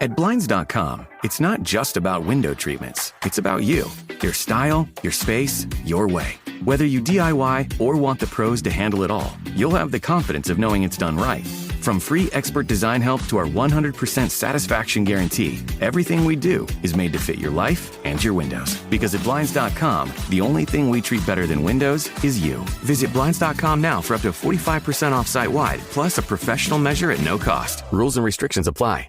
At Blinds.com, it's not just about window treatments. It's about you, your style, your space, your way. Whether you DIY or want the pros to handle it all, you'll have the confidence of knowing it's done right. From free expert design help to our 100% satisfaction guarantee, everything we do is made to fit your life and your windows. Because at Blinds.com, the only thing we treat better than windows is you. Visit Blinds.com now for up to 45% off site-wide, plus a professional measure at no cost. Rules and restrictions apply.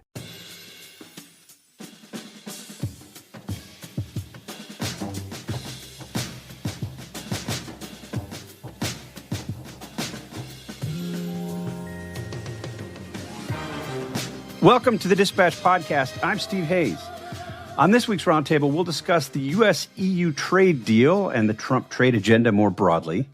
Welcome to the Dispatch Podcast. I'm Steve Hayes. On this week's Roundtable, we'll discuss the U.S.-EU trade deal and the Trump trade agenda more broadly,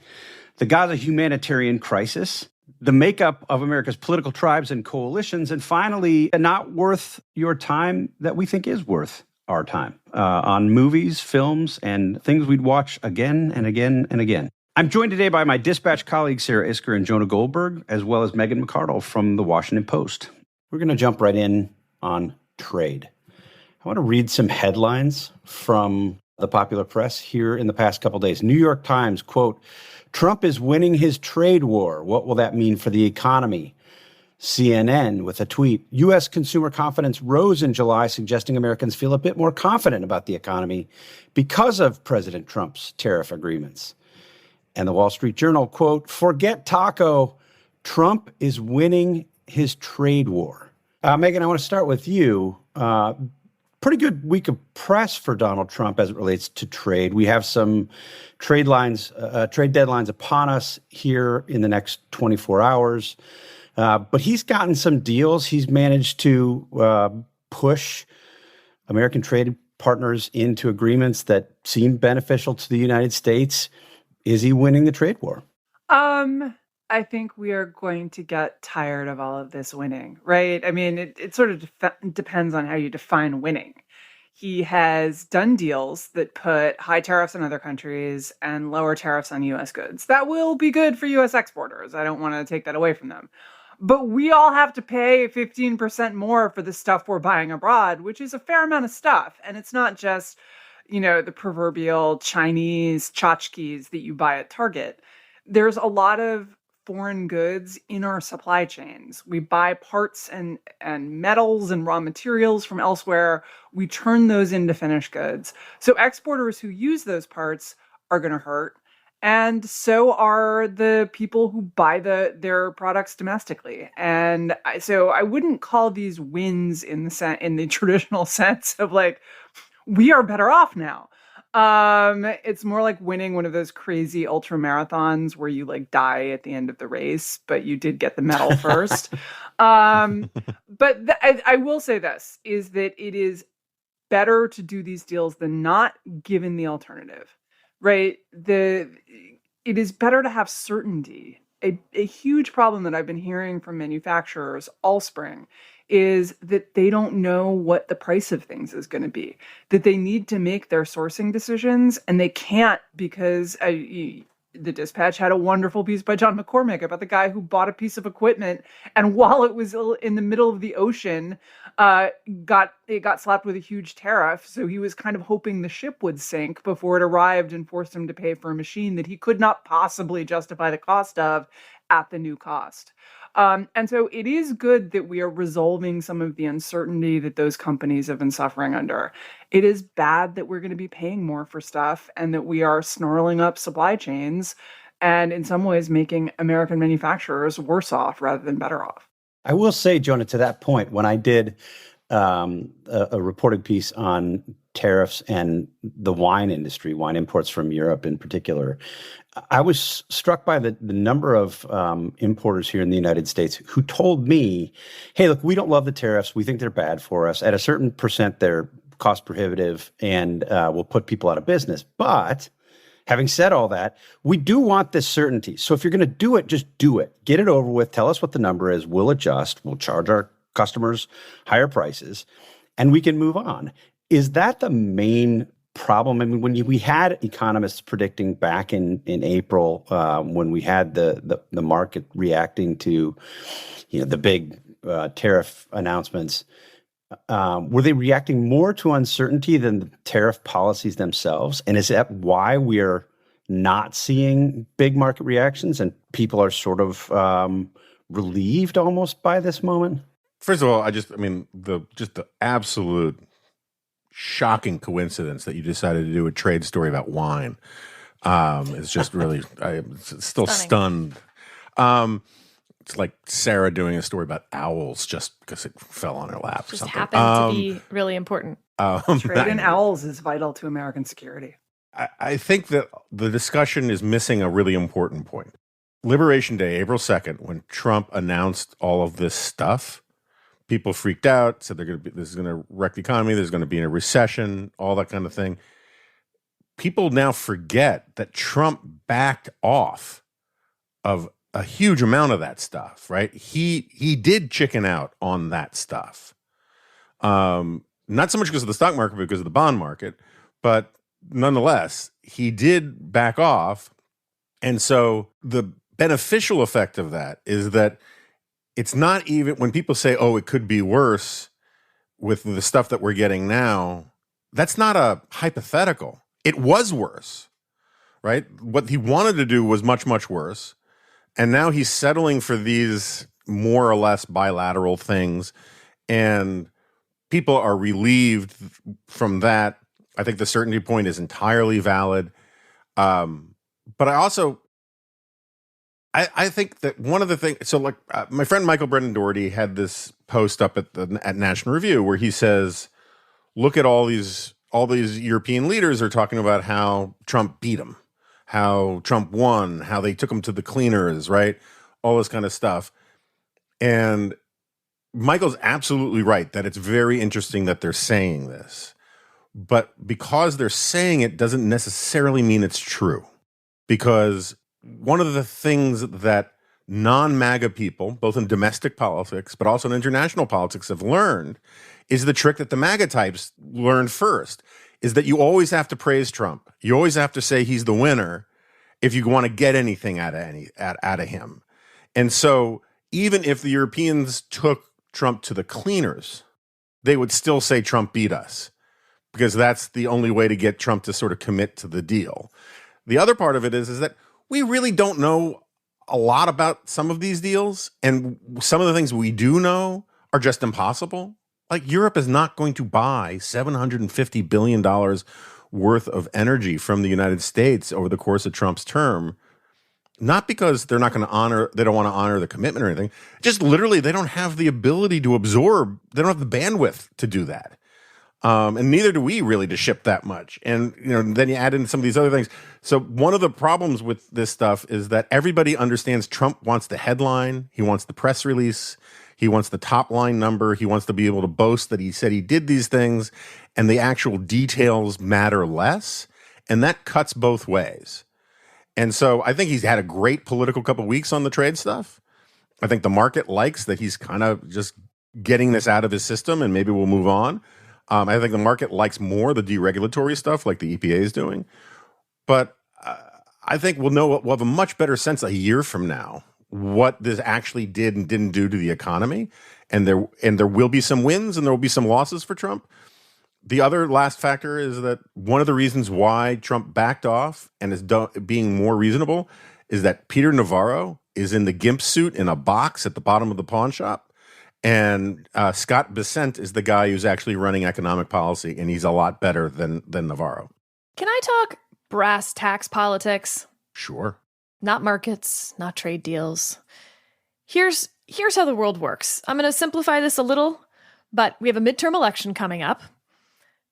the Gaza humanitarian crisis, the makeup of America's political tribes and coalitions, and finally, a not worth your time that we think is worth our time, on movies, films, and things we'd watch again and again and again. I'm joined today by my Dispatch colleagues, Sarah Isgur and Jonah Goldberg, as well as Megan McArdle from The Washington Post. We're going to jump right in on trade. I want to read some headlines from the popular press here in the past couple of days. New York Times, quote, Trump is winning his trade war. What will that mean for the economy? CNN with a tweet, U.S. consumer confidence rose in July, suggesting Americans feel a bit more confident about the economy because of President Trump's tariff agreements. And the Wall Street Journal, quote, forget taco. Trump is winning his trade war. Megan, I want to start with you. Pretty good week of press for Donald Trump as it relates to trade. We have some trade deadlines upon us here in the next 24 hours. But he's gotten some deals. He's managed to push American trade partners into agreements that seem beneficial to the United States. Is he winning the trade war? I think we are going to get tired of all of this winning, right? I mean, it sort of depends on how you define winning. He has done deals that put high tariffs on other countries and lower tariffs on U.S. goods. That will be good for U.S. exporters. I don't want to take that away from them. But we all have to pay 15% more for the stuff we're buying abroad, which is a fair amount of stuff. And it's not just, the proverbial Chinese tchotchkes that you buy at Target. There's a lot of foreign goods in our supply chains. We buy parts and metals and raw materials from elsewhere. We turn those into finished goods. So exporters who use those parts are going to hurt. And so are the people who buy their products domestically. And so I wouldn't call these wins in the traditional sense of like, we are better off now. It's more like winning one of those crazy ultramarathons where you like die at the end of the race, but you did get the medal first. But I will say this, is that it is better to do these deals than not, given the alternative, right? It is better to have certainty. A huge problem that I've been hearing from manufacturers all spring is that they don't know what the price of things is going to be, that they need to make their sourcing decisions, and they can't because the Dispatch had a wonderful piece by John McCormick about the guy who bought a piece of equipment, and while it was in the middle of the ocean, it got slapped with a huge tariff. So he was kind of hoping the ship would sink before it arrived and forced him to pay for a machine that he could not possibly justify the cost of at the new cost. And so it is good that we are resolving some of the uncertainty that those companies have been suffering under. It is bad that we're going to be paying more for stuff and that we are snarling up supply chains and in some ways making American manufacturers worse off rather than better off. I will say, Jonah, to that point, when I did a reported piece on tariffs and the wine industry, wine imports from Europe in particular, I was struck by the number of importers here in the United States who told me, hey, look, we don't love the tariffs. We think they're bad for us. At a certain percent, they're cost prohibitive and will put people out of business. But having said all that, we do want this certainty. So if you're going to do it, just do it. Get it over with. Tell us what the number is. We'll adjust. We'll charge our customers higher prices, and we can move on. Is that the main problem? I mean, when we had economists predicting back in April, when we had the market reacting to the big tariff announcements, Were they reacting more to uncertainty than the tariff policies themselves? And is that why we are not seeing big market reactions and people are sort of relieved almost by this moment? First of all, the absolute shocking coincidence that you decided to do a trade story about wine is just really, I'm still stunned. It's like Sarah doing a story about owls just because it fell on her lap. Just happened to be really important. Trade in owls is vital to American security. I think that the discussion is missing a really important point. Liberation Day, April 2nd, when Trump announced all of this stuff, people freaked out, said this is going to wreck the economy, there's going to be a recession, all that kind of thing. People now forget that Trump backed off of a huge amount of that stuff, right? He did chicken out on that stuff. Not so much because of the stock market, but because of the bond market, but nonetheless, he did back off. And so the beneficial effect of that is that it's not even when people say, oh, it could be worse with the stuff that we're getting now, that's not a hypothetical. It was worse, right? What he wanted to do was much, much worse. And now he's settling for these more or less bilateral things. And people are relieved from that. I think the certainty point is entirely valid. But I also, I think that one of the things, so like my friend Michael Brennan Doherty had this post up at National Review where he says, look at all these European leaders are talking about how Trump beat them, how Trump won, how they took him to the cleaners, right? All this kind of stuff. And Michael's absolutely right that it's very interesting that they're saying this. But because they're saying it doesn't necessarily mean it's true. Because one of the things that non-MAGA people, both in domestic politics, but also in international politics, have learned is the trick that the MAGA types learned first, is that you always have to praise Trump. You always have to say he's the winner if you want to get anything out of him. And so even if the Europeans took Trump to the cleaners, they would still say Trump beat us because that's the only way to get Trump to sort of commit to the deal. The other part of it is that we really don't know a lot about some of these deals, and some of the things we do know are just impossible. Like Europe is not going to buy $750 billion worth of energy from the United States over the course of Trump's term, not because they don't want to honor the commitment or anything. Just literally, they don't have the ability to absorb. They don't have the bandwidth to do that. And neither do we really to ship that much. And then you add in some of these other things. So one of the problems with this stuff is that everybody understands Trump wants the headline. He wants the press release. He wants the top line number. He wants to be able to boast that he said he did these things, and the actual details matter less. And that cuts both ways. And so I think he's had a great political couple of weeks on the trade stuff. I think the market likes that he's kind of just getting this out of his system, and maybe we'll move on. I think the market likes more the deregulatory stuff like the EPA is doing. But I think we'll have a much better sense a year from now what this actually did and didn't do to the economy. And there will be some wins and there will be some losses for Trump. The other last factor is that one of the reasons why Trump backed off and is being more reasonable is that Peter Navarro is in the gimp suit in a box at the bottom of the pawn shop. And Scott Bessent is the guy who's actually running economic policy, and he's a lot better than Navarro. Can I talk brass tacks politics? Sure. Not markets, not trade deals. Here's how the world works. I'm going to simplify this a little, but we have a midterm election coming up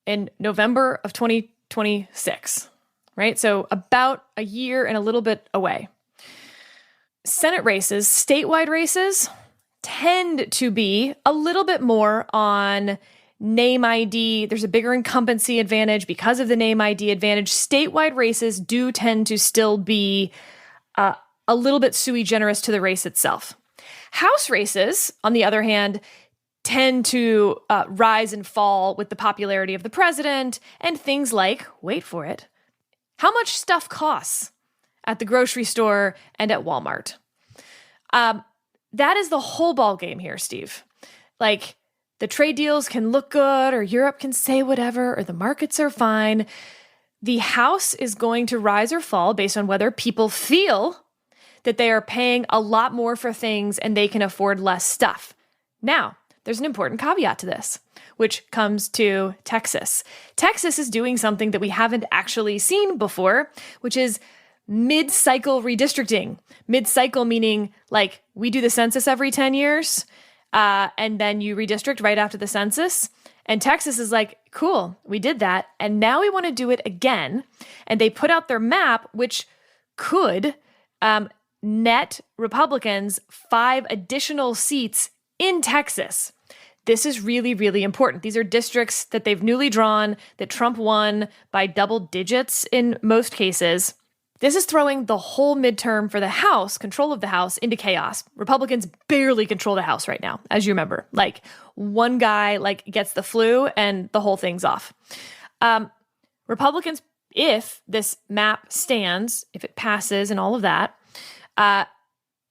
in November of 2026, right? So about a year and a little bit away. Senate races, statewide races, tend to be a little bit more on name ID. There's a bigger incumbency advantage because of the name ID advantage. Statewide races do tend to still be a little bit sui generis to the race itself. House races, on the other hand, tend to rise and fall with the popularity of the president and things like, wait for it, how much stuff costs at the grocery store and at Walmart. That is the whole ball game here, Steve. Like, the trade deals can look good, or Europe can say whatever, or the markets are fine. The House is going to rise or fall based on whether people feel that they are paying a lot more for things and they can afford less stuff. Now, there's an important caveat to this, which comes to Texas. Texas is doing something that we haven't actually seen before, which is mid-cycle redistricting. Mid-cycle meaning like we do the census every 10 years, and then you redistrict right after the census. And Texas is like, cool, we did that, and now we want to do it again. And they put out their map, which could net Republicans 5 additional seats in Texas. This is really, really important. These are districts that they've newly drawn, that Trump won by double digits in most cases. This is throwing the whole midterm for the House, control of the House, into chaos. Republicans barely control the House right now, as you remember. Like, one guy gets the flu and the whole thing's off. Republicans, if this map stands, if it passes and all of that,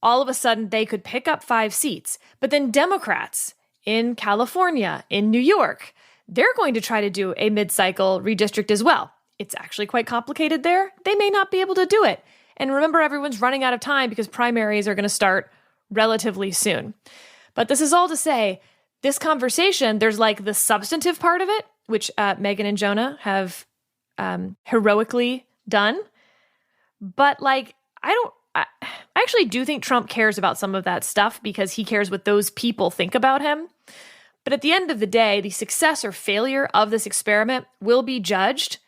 all of a sudden they could pick up 5 seats. But then Democrats in California, in New York, they're going to try to do a mid-cycle redistrict as well. It's actually quite complicated there. They may not be able to do it. And remember, everyone's running out of time because primaries are going to start relatively soon. But this is all to say, this conversation, there's the substantive part of it, which Megan and Jonah have heroically done. But I actually do think Trump cares about some of that stuff because he cares what those people think about him. But at the end of the day, the success or failure of this experiment will be judged,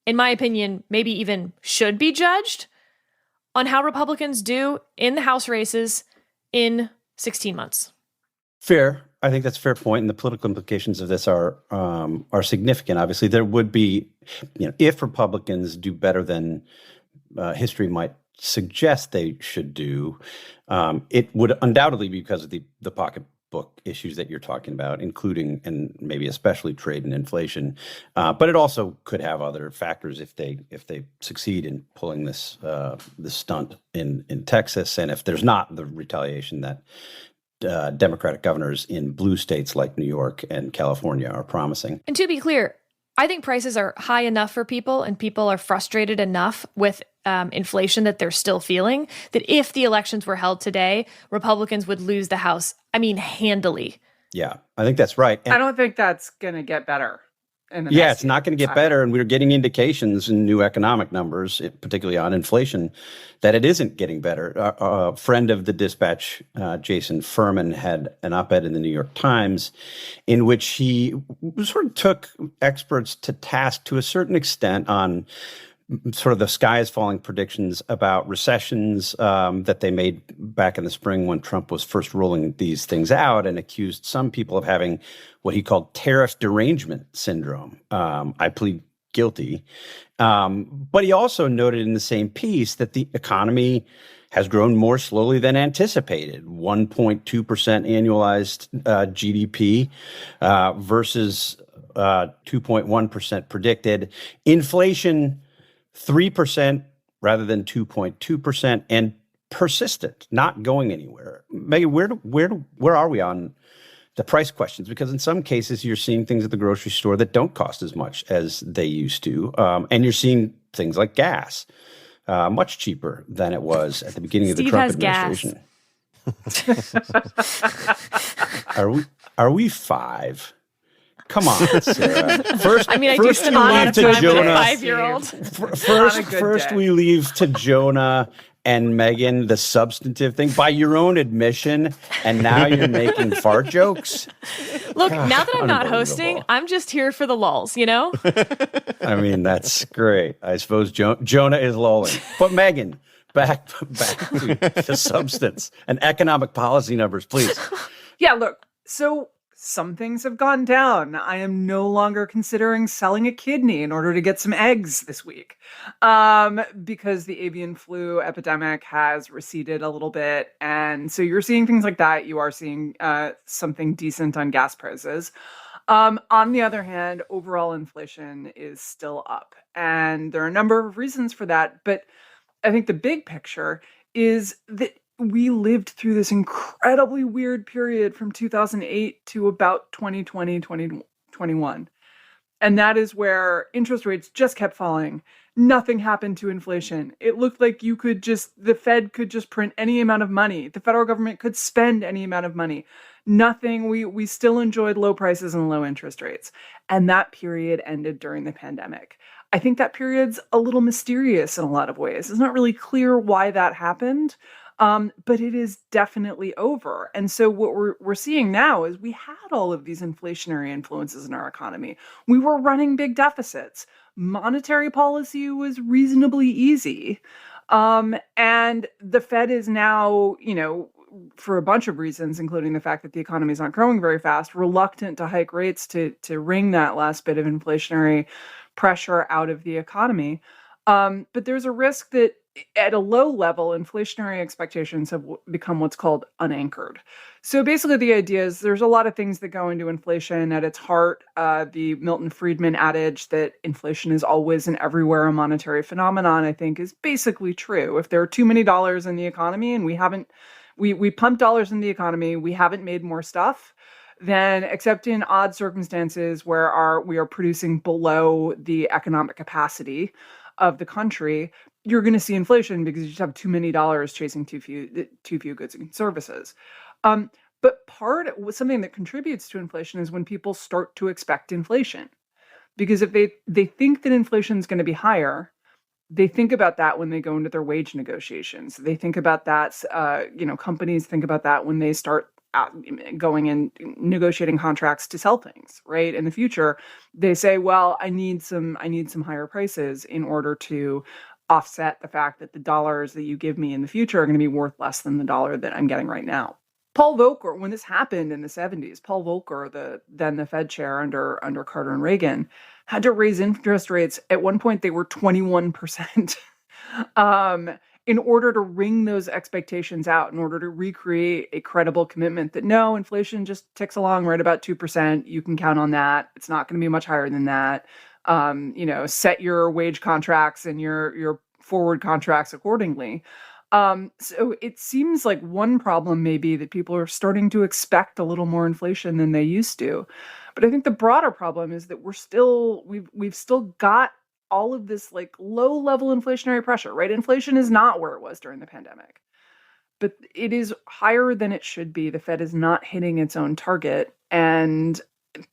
in my opinion, maybe even should be judged, on how Republicans do in the House races in 16 months. Fair. I think that's a fair point, and the political implications of this are significant. Obviously, there would be, if Republicans do better than history might suggest they should do, it would undoubtedly be because of the pocketbook issues that you're talking about, including and maybe especially trade and inflation. But it also could have other factors if they succeed in pulling this stunt in Texas, and if there's not the retaliation that Democratic governors in blue states like New York and California are promising. And to be clear, I think prices are high enough for people, and people are frustrated enough with inflation that they're still feeling, that if the elections were held today, Republicans would lose the House, handily. Yeah, I think that's right. And I don't think that's going to get better. It's not going to get better. And we're getting indications in new economic numbers, particularly on inflation, that it isn't getting better. A friend of the Dispatch, Jason Furman, had an op-ed in the New York Times in which he sort of took experts to task to a certain extent on sort of the sky is falling predictions about recessions that they made back in the spring when Trump was first rolling these things out, and accused some people of having what he called tariff derangement syndrome. I plead guilty. But he also noted in the same piece that the economy has grown more slowly than anticipated, 1.2% annualized GDP versus 2.1% predicted. Inflation, 3% rather than 2.2%, and persistent, not going anywhere. Megan, where are we on the price questions? Because in some cases, you're seeing things at the grocery store that don't cost as much as they used to, and you're seeing things like gas much cheaper than it was at the beginning of the Trump administration. Are we 5? Come on, Sarah. First, I do spend a lot of time with a 5-year-old. First we leave to Jonah and Megan the substantive thing by your own admission, and now you're making fart jokes. Look, now that I'm not hosting, I'm just here for the lulls, That's great. I suppose Jonah is lulling. But Megan, back to the substance and economic policy numbers, please. Yeah, look, so some things have gone down. I am no longer considering selling a kidney in order to get some eggs this week because the avian flu epidemic has receded a little bit. And so you're seeing things like that. You are seeing something decent on gas prices. On the other hand, overall inflation is still up. And there are a number of reasons for that. But I think the big picture is that we lived through this incredibly weird period from 2008 to about 2020, 2021. And that is where interest rates just kept falling. Nothing happened to inflation. It looked like the Fed could just print any amount of money. The federal government could spend any amount of money. Nothing, we still enjoyed low prices and low interest rates. And that period ended during the pandemic. I think that period's a little mysterious in a lot of ways. It's not really clear why that happened. But it is definitely over. And so what we're seeing now is we had all of these inflationary influences in our economy. We were running big deficits. Monetary policy was reasonably easy. And the Fed is now, for a bunch of reasons, including the fact that the economy is not growing very fast, reluctant to hike rates to wring that last bit of inflationary pressure out of the economy. But there's a risk that at a low level, inflationary expectations have become what's called unanchored. So basically the idea is there's a lot of things that go into inflation. At its heart, the Milton Friedman adage that inflation is always and everywhere a monetary phenomenon, I think, is basically true. If there are too many dollars in the economy and we pump dollars in the economy, we haven't made more stuff, then except in odd circumstances where we are producing below the economic capacity of the country, you're going to see inflation because you just have too many dollars chasing too few goods and services. But something that contributes to inflation is when people start to expect inflation. Because if they think that inflation is going to be higher, they think about that when they go into their wage negotiations. They think about that, companies think about that when they start going and negotiating contracts to sell things, right? In the future, they say, well, I need some higher prices in order to offset the fact that the dollars that you give me in the future are going to be worth less than the dollar that I'm getting right now. Paul Volcker, when this happened in the 70s, Paul Volcker, then the Fed chair under Carter and Reagan, had to raise interest rates. At one point, they were 21%. In order to wring those expectations out, in order to recreate a credible commitment that no, inflation just ticks along right about 2%. You can count on that. It's not going to be much higher than that. Set your wage contracts and your forward contracts accordingly. So it seems like one problem may be that people are starting to expect a little more inflation than they used to. But I think the broader problem is that we've still got all of this like low level inflationary pressure, right? Inflation is not where it was during the pandemic, but it is higher than it should be. The Fed is not hitting its own target, and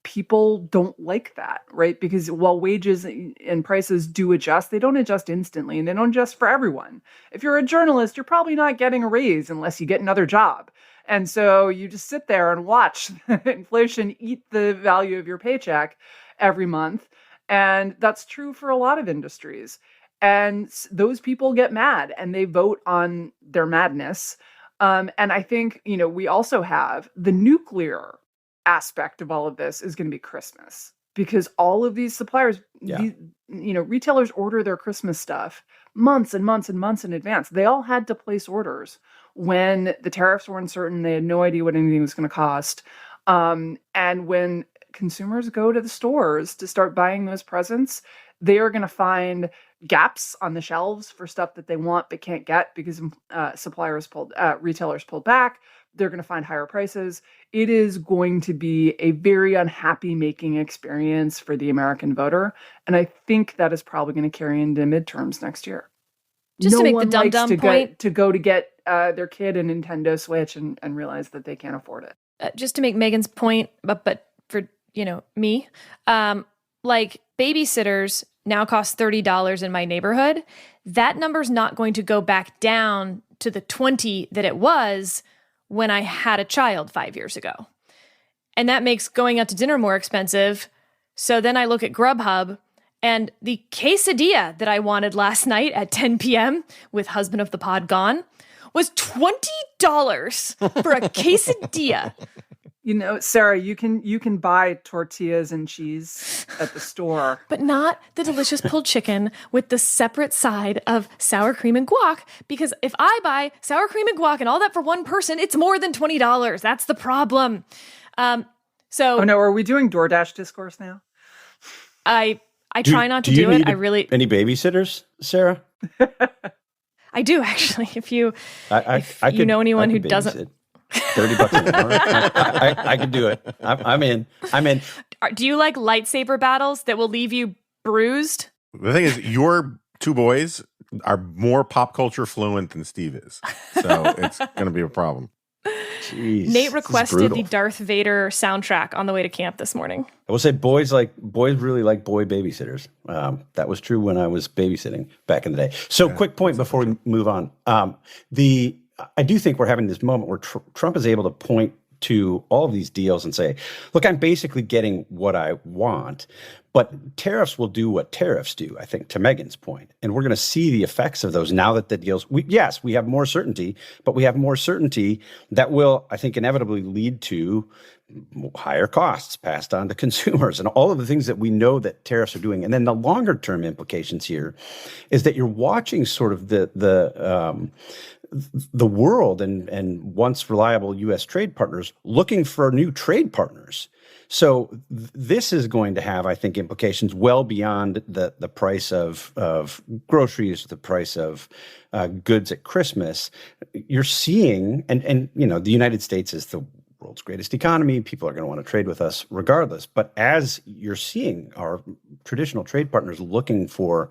people don't like that, right? Because while wages and prices do adjust, they don't adjust instantly, and they don't adjust for everyone. If you're a journalist, you're probably not getting a raise unless you get another job. And so you just sit there and watch inflation eat the value of your paycheck every month. And that's true for a lot of industries. And those people get mad and they vote on their madness. And I think, we also have the nuclear aspect of all of this is going to be Christmas, because all of these suppliers, retailers order their Christmas stuff months and months and months in advance. They all had to place orders when the tariffs were uncertain. They had no idea what anything was going to cost. And when consumers go to the stores to start buying those presents, they are going to find gaps on the shelves for stuff that they want but can't get because retailers pulled back. They're going to find higher prices. It is going to be a very unhappy making experience for the American voter. And I think that is probably going to carry into midterms next year. Just to make the dumb point. To go to get their kid a Nintendo Switch and realize that they can't afford it. Just to make Megan's point, but for, me, like babysitters now cost $30 in my neighborhood. That number's not going to go back down to the 20 that it was when I had a child 5 years ago. And that makes going out to dinner more expensive. So then I look at Grubhub, and the quesadilla that I wanted last night at 10 p.m. with husband of the pod gone was $20 for a quesadilla. Sarah, you can buy tortillas and cheese at the store. But not the delicious pulled chicken with the separate side of sour cream and guac. Because if I buy sour cream and guac and all that for one person, it's more than $20. That's the problem. Oh no, are we doing DoorDash discourse now? I try not to do it. I really... Any babysitters, Sarah? I do actually. If you could, know anyone who babysit. doesn't, $30 an hour. I could do it. I'm in. do you like lightsaber battles that will leave you bruised? The thing is, your two boys are more pop culture fluent than Steve is, so it's going to be a problem. Jeez, Nate requested the Darth Vader soundtrack on the way to camp this morning. I will say boys really like boy babysitters. That was true when I was babysitting back in the day. So quick point before we move on. I do think we're having this moment where Trump is able to point to all of these deals and say, look, I'm basically getting what I want, but tariffs will do what tariffs do, I think, to Megan's point. And we're going to see the effects of those now that the deals, yes, we have more certainty, but we have more certainty that will, I think, inevitably lead to higher costs passed on to consumers and all of the things that we know that tariffs are doing. And then the longer term implications here is that you're watching sort of the world and once reliable U.S. trade partners looking for new trade partners. So this is going to have, I think, implications well beyond the price of groceries, the price of goods at Christmas. You're seeing, and the United States is the world's greatest economy. People are going to want to trade with us regardless. But as you're seeing our traditional trade partners looking for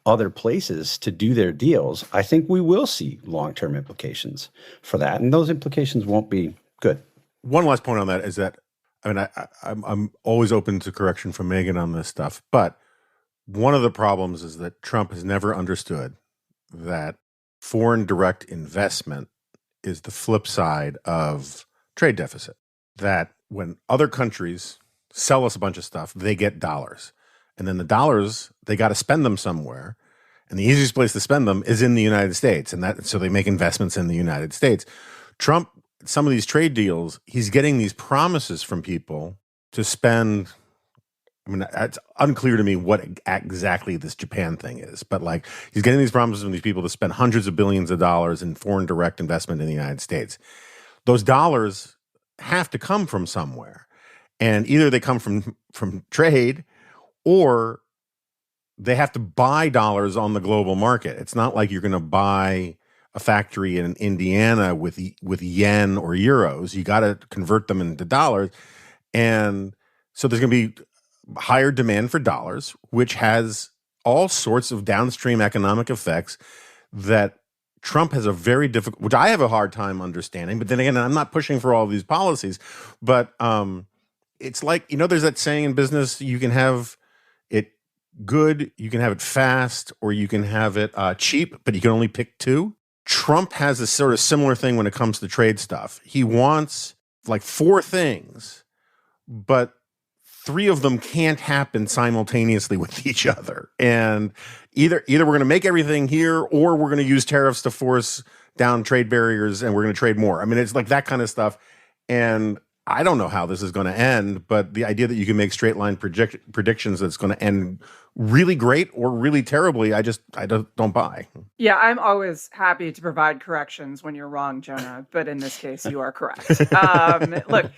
other places to do their deals, I think we will see long-term implications for that. And those implications won't be good. One last point on that is that, I'm always open to correction from Megan on this stuff, but one of the problems is that Trump has never understood that foreign direct investment is the flip side of trade deficit. That when other countries sell us a bunch of stuff, they get dollars. And then the dollars, they got to spend them somewhere. And the easiest place to spend them is in the United States. And so they make investments in the United States. Trump, some of these trade deals, he's getting these promises from people to spend. It's unclear to me what exactly this Japan thing is, but he's getting these promises from these people to spend hundreds of billions of dollars in foreign direct investment in the United States. Those dollars have to come from somewhere, and either they come from trade, or they have to buy dollars on the global market. It's not like you're going to buy a factory in Indiana with yen or euros. You got to convert them into dollars, and so there's going to be higher demand for dollars, which has all sorts of downstream economic effects that Trump has a very difficult, which I have a hard time understanding. But then again, I'm not pushing for all of these policies. But it's like, there's that saying in business, you can have it good, you can have it fast, or you can have it cheap, but you can only pick two. Trump has a sort of similar thing when it comes to trade stuff. He wants four things, but three of them can't happen simultaneously with each other. And either we're going to make everything here, or we're going to use tariffs to force down trade barriers, and we're going to trade more. It's like that kind of stuff. And I don't know how this is going to end, but the idea that you can make straight line predictions that's going to end really great or really terribly, I don't buy. Yeah, I'm always happy to provide corrections when you're wrong, Jonah. But in this case, you are correct. Look,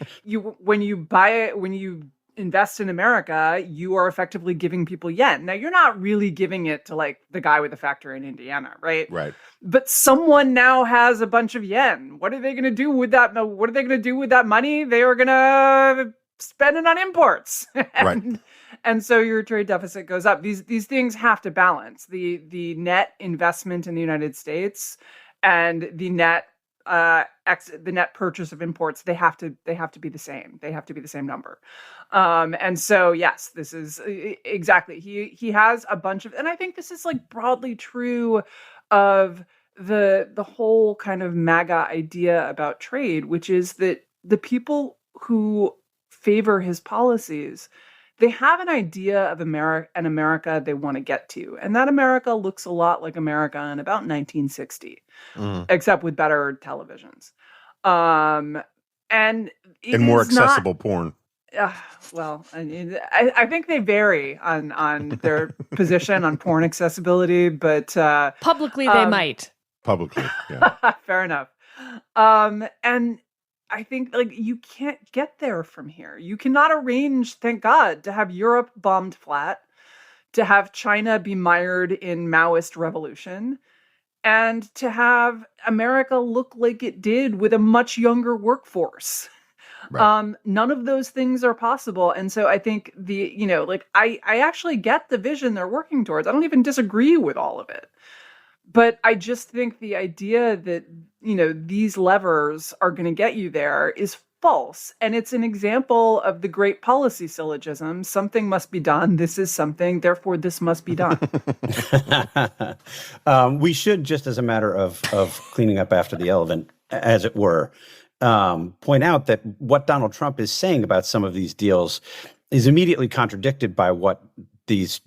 when you invest in America, you are effectively giving people yen. Now, you're not really giving it to the guy with the factory in Indiana, right? Right. But someone now has a bunch of yen. What are they going to do with that? What are they going to do with that money? They are going to spend it on imports. Right. And so your trade deficit goes up. These things have to balance. The net investment in the United States and the net purchase of imports, they have to be the same. They have to be the same number. And so, yes, this is exactly, he has a bunch of, and I think this is broadly true of the whole kind of MAGA idea about trade, which is that the people who favor his policies, they have an idea of America they want to get to. And that America looks a lot like America in about 1960, except with better televisions. And more accessible porn. Well, I think they vary on their position on porn accessibility, but publicly they might. Publicly, yeah. Fair enough. And I think you can't get there from here. You cannot arrange, thank God, to have Europe bombed flat, to have China be mired in Maoist revolution, and to have America look like it did with a much younger workforce. Right. None of those things are possible. And so I think I actually get the vision they're working towards. I don't even disagree with all of it. But I just think the idea that, these levers are going to get you there is false. And it's an example of the great policy syllogism. Something must be done. This is something. Therefore, this must be done. We should, just as a matter of cleaning up after the elephant, as it were, point out that what Donald Trump is saying about some of these deals is immediately contradicted by what these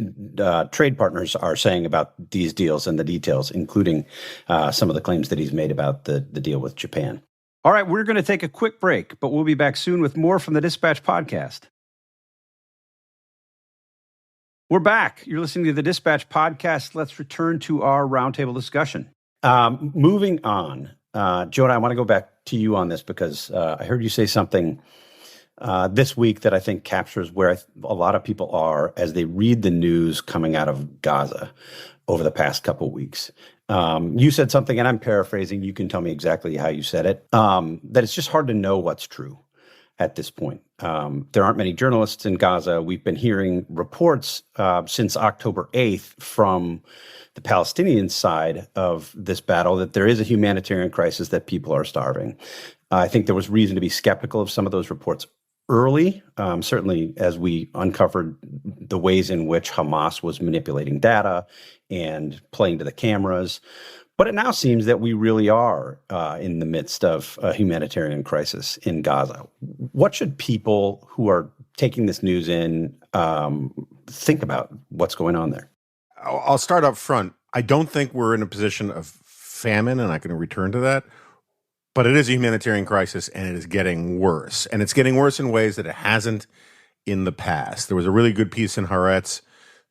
trade partners are saying about these deals and the details, including some of the claims that he's made about the deal with Japan. All right, we're going to take a quick break, but we'll be back soon with more from the Dispatch podcast. We're back. You're listening to the Dispatch podcast. Let's return to our roundtable discussion. Moving on, Jonah, I want to go back to you on this because I heard you say something this week that I think captures where a lot of people are as they read the news coming out of Gaza over the past couple of weeks. You said something, and I'm paraphrasing. You can tell me exactly how you said it, that it's just hard to know what's true at this point. There aren't many journalists in Gaza. We've been hearing reports since October 8th from the Palestinian side of this battle that there is a humanitarian crisis, that people are starving. I think there was reason to be skeptical of some of those reports early, certainly as we uncovered the ways in which Hamas was manipulating data and playing to the cameras. But it now seems that we really are in the midst of a humanitarian crisis in Gaza. What should people who are taking this news in think about what's going on there? I'll start up front. I don't think we're in a position of famine, and I can return to that. But it is a humanitarian crisis, and it is getting worse. And it's getting worse in ways that it hasn't in the past. There was a really good piece in Haaretz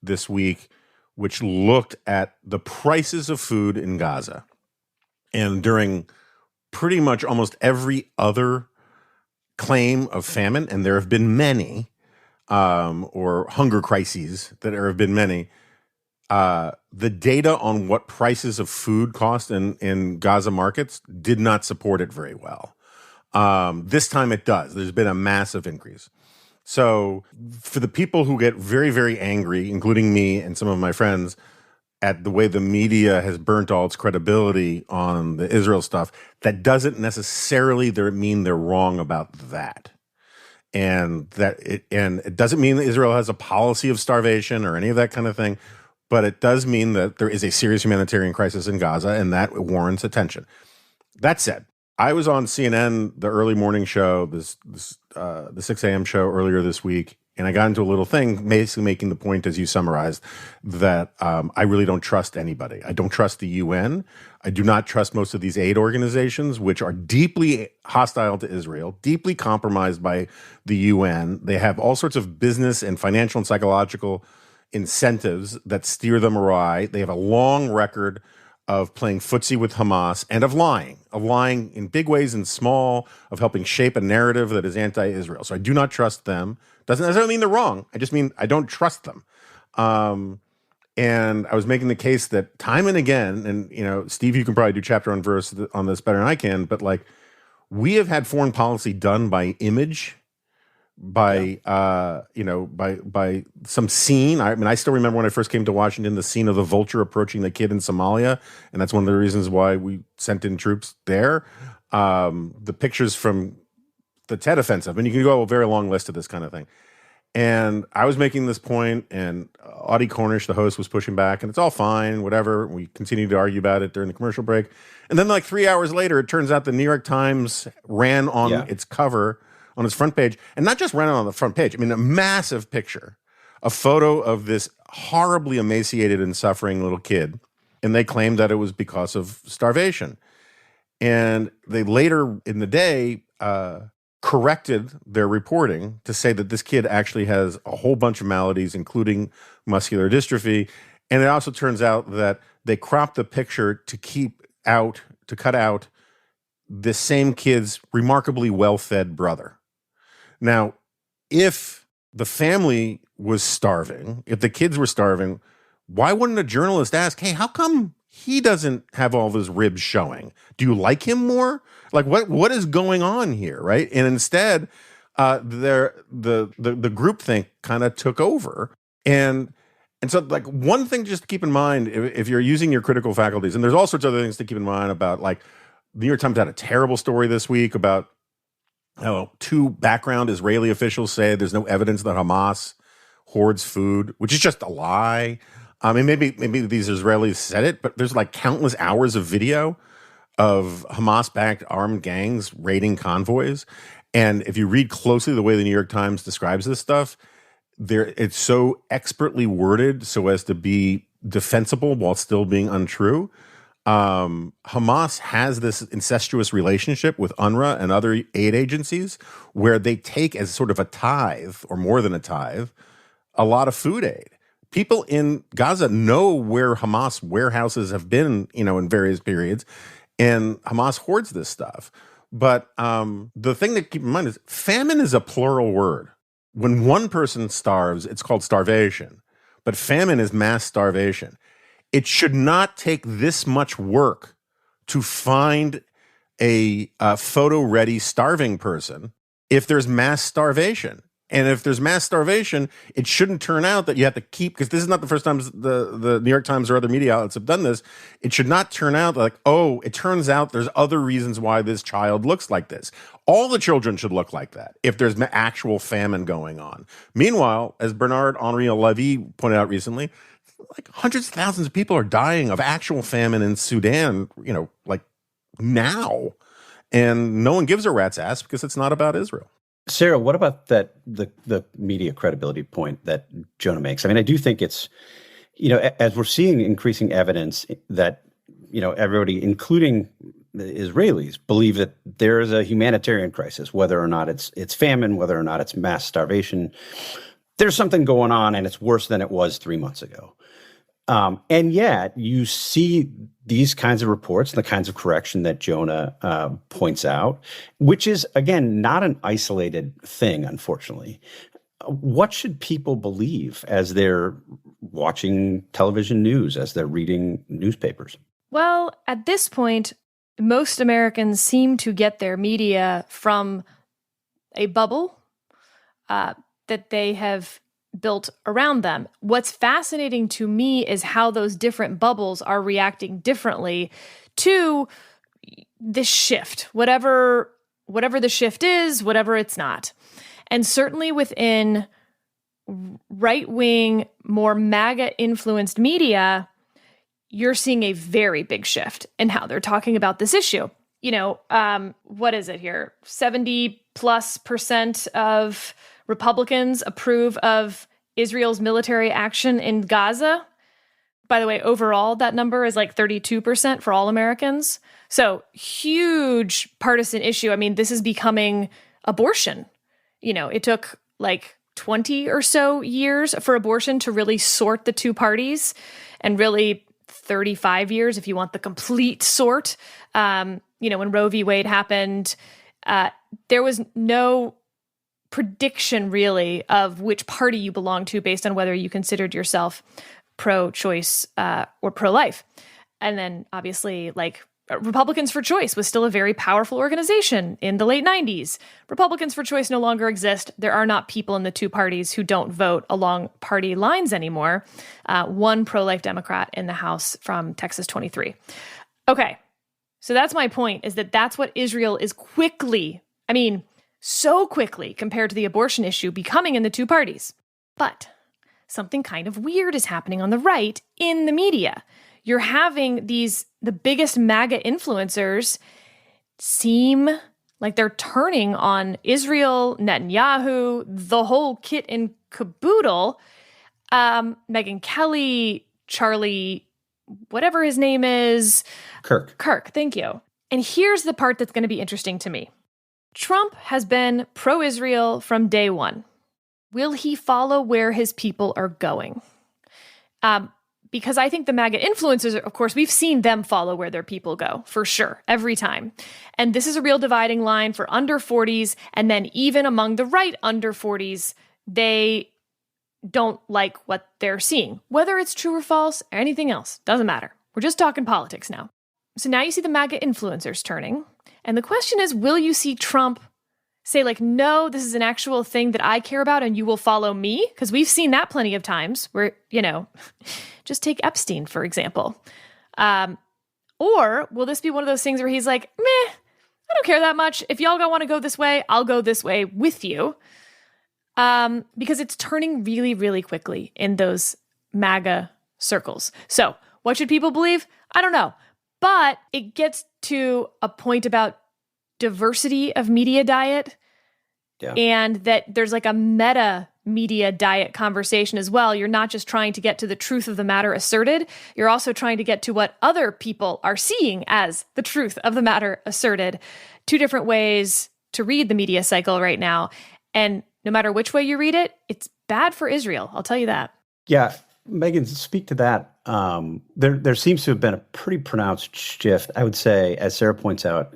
this week which looked at the prices of food in Gaza. And during pretty much almost every other claim of famine, and there have been many, or hunger crises, that there have been many, the data on what prices of food cost in Gaza markets did not support it very well. This time it does. There's been a massive increase. So for the people who get very, very angry, including me and some of my friends, at the way the media has burnt all its credibility on the Israel stuff, that doesn't necessarily mean they're wrong about that. And it doesn't mean that Israel has a policy of starvation or any of that kind of thing. But it does mean that there is a serious humanitarian crisis in Gaza, and that warrants attention. That said, I was on CNN, the early morning show, the 6 a.m. show earlier this week, and I got into a little thing basically making the point, as you summarized, that I really don't trust anybody. I don't trust the UN. I do not trust most of these aid organizations, which are deeply hostile to Israel, deeply compromised by the UN. They have all sorts of business and financial and psychological incentives that steer them awry. They have a long record of playing footsie with Hamas and of lying in big ways and small, of helping shape a narrative that is anti-Israel. So I do not trust them. Doesn't necessarily mean they're wrong. I just mean I don't trust them. And I was making the case that time and again, and Steve, you can probably do chapter on verse on this better than I can, but like, we have had foreign policy done by image, by some scene. I mean, I still remember when I first came to Washington, the scene of the vulture approaching the kid in Somalia, and that's one of the reasons why we sent in troops there. The pictures from the Tet offensive, and you can go a very long list of this kind of thing. And I was making this point, and Audie Cornish, the host, was pushing back, and it's all fine, whatever. We continued to argue about it during the commercial break. And then like 3 hours later, it turns out the New York Times ran on its cover, on its front page, and not just ran on the front page. I mean, a massive picture, a photo of this horribly emaciated and suffering little kid. And they claimed that it was because of starvation. And they later in the day corrected their reporting to say that this kid actually has a whole bunch of maladies, including muscular dystrophy. And it also turns out that they cropped the picture to cut out this same kid's remarkably well-fed brother. Now, if the family was starving, if the kids were starving, why wouldn't a journalist ask, hey, how come he doesn't have all of his ribs showing. Do you like him more? Like what is going on here, right? And instead, the groupthink kind of took over, and so like one thing just to keep in mind if you're using your critical faculties, and there's all sorts of other things to keep in mind about, like, the New York Times had a terrible story this week about how 2 background Israeli officials say there's no evidence that Hamas hoards food, which is just a lie. I mean, maybe these Israelis said it, but there's like countless hours of video of Hamas-backed armed gangs raiding convoys. And if you read closely the way the New York Times describes this stuff, it's so expertly worded so as to be defensible while still being untrue. Hamas has this incestuous relationship with UNRWA and other aid agencies where they take as sort of a tithe, or more than a tithe, a lot of food aid. People in Gaza know where Hamas warehouses have been, in various periods, and Hamas hoards this stuff. But the thing to keep in mind is famine is a plural word. When one person starves, it's called starvation. But famine is mass starvation. It should not take this much work to find a photo-ready starving person if there's mass starvation. And if there's mass starvation, it shouldn't turn out that you have to keep, because this is not the first time the New York Times or other media outlets have done this. It should not turn out like, oh, it turns out there's other reasons why this child looks like this. All the children should look like that if there's actual famine going on. Meanwhile, as Bernard-Henri Levy pointed out recently, like hundreds of thousands of people are dying of actual famine in Sudan, like now. And no one gives a rat's ass because it's not about Israel. Sarah, what about the media credibility point that Jonah makes? I mean, I do think it's, as we're seeing increasing evidence that, everybody, including the Israelis, believe that there is a humanitarian crisis, whether or not it's famine, whether or not it's mass starvation. There's something going on, and it's worse than it was 3 months ago. And yet you see these kinds of reports, the kinds of correction that Jonah points out, which is, again, not an isolated thing, unfortunately. What should people believe as they're watching television news, as they're reading newspapers? Well, at this point, most Americans seem to get their media from a bubble that they have built around them. What's fascinating to me is how those different bubbles are reacting differently to this shift, whatever the shift is, whatever it's not. And certainly within right-wing, more MAGA-influenced media, you're seeing a very big shift in how they're talking about this issue. What is it here? 70+% of Republicans approve of Israel's military action in Gaza. By the way, overall, that number is like 32% for all Americans. So huge partisan issue. I mean, this is becoming abortion. It took like 20 or so years for abortion to really sort the two parties, and really 35 years if you want the complete sort. When Roe v. Wade happened, there was no prediction really of which party you belong to based on whether you considered yourself pro-choice or pro-life. And then obviously, like, Republicans for Choice was still a very powerful organization in the late 90s. Republicans for Choice no longer exist. There are not people in the two parties who don't vote along party lines anymore. One pro-life Democrat in the House from Texas 23. Okay, so that's my point, is that's what Israel is quickly, so quickly compared to the abortion issue, becoming in the two parties. But something kind of weird is happening on the right in the media. You're having the biggest MAGA influencers seem like they're turning on Israel, Netanyahu, the whole kit and caboodle. Megyn Kelly, Charlie, whatever his name is. Kirk, thank you. And here's the part that's going to be interesting to me. Trump has been pro-Israel from day one. Will he follow where his people are going? Because I think the MAGA influencers, of course, we've seen them follow where their people go, for sure, every time. And this is a real dividing line for under 40s, and then even among the right under 40s, they don't like what they're seeing. Whether it's true or false or anything else, doesn't matter. We're just talking politics now. So now you see the MAGA influencers turning. And the question is, will you see Trump say like, no, this is an actual thing that I care about and you will follow me? Because we've seen that plenty of times where, just take Epstein, for example. Or will this be one of those things where he's like, meh, I don't care that much. If y'all want to go this way, I'll go this way with you. Because it's turning really, really quickly in those MAGA circles. So what should people believe? I don't know. But it gets to a point about diversity of media diet, and that there's like a meta media diet conversation as well. You're not just trying to get to the truth of the matter asserted. You're also trying to get to what other people are seeing as the truth of the matter asserted. Two different ways to read the media cycle right now. And no matter which way you read it, it's bad for Israel. I'll tell you that. Yeah. Megan, speak to that. There seems to have been a pretty pronounced shift, I would say, as Sarah points out,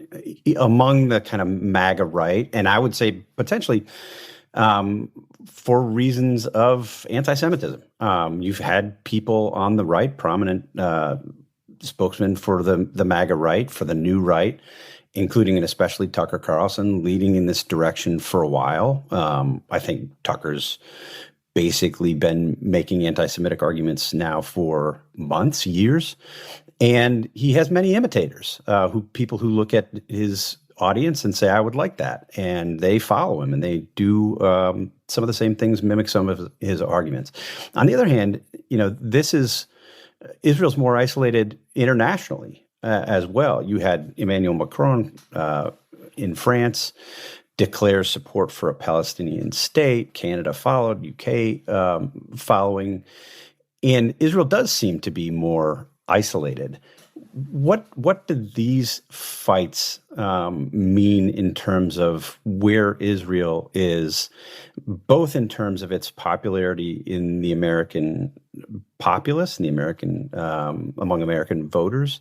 among the kind of MAGA right, and I would say potentially for reasons of anti-Semitism. You've had people on the right, prominent spokesmen for the MAGA right, for the new right, including and especially Tucker Carlson, leading in this direction for a while. I think Tucker's basically been making anti-Semitic arguments now for months, years. And he has many imitators, people who look at his audience and say, I would like that. And they follow him and they do some of the same things, mimic some of his arguments. On the other hand, Israel's more isolated internationally as well. You had Emmanuel Macron in France declares support for a Palestinian state. Canada followed, UK following. And Israel does seem to be more isolated. What do these fights mean in terms of where Israel is, both in terms of its popularity in the American populace, in the American among American voters,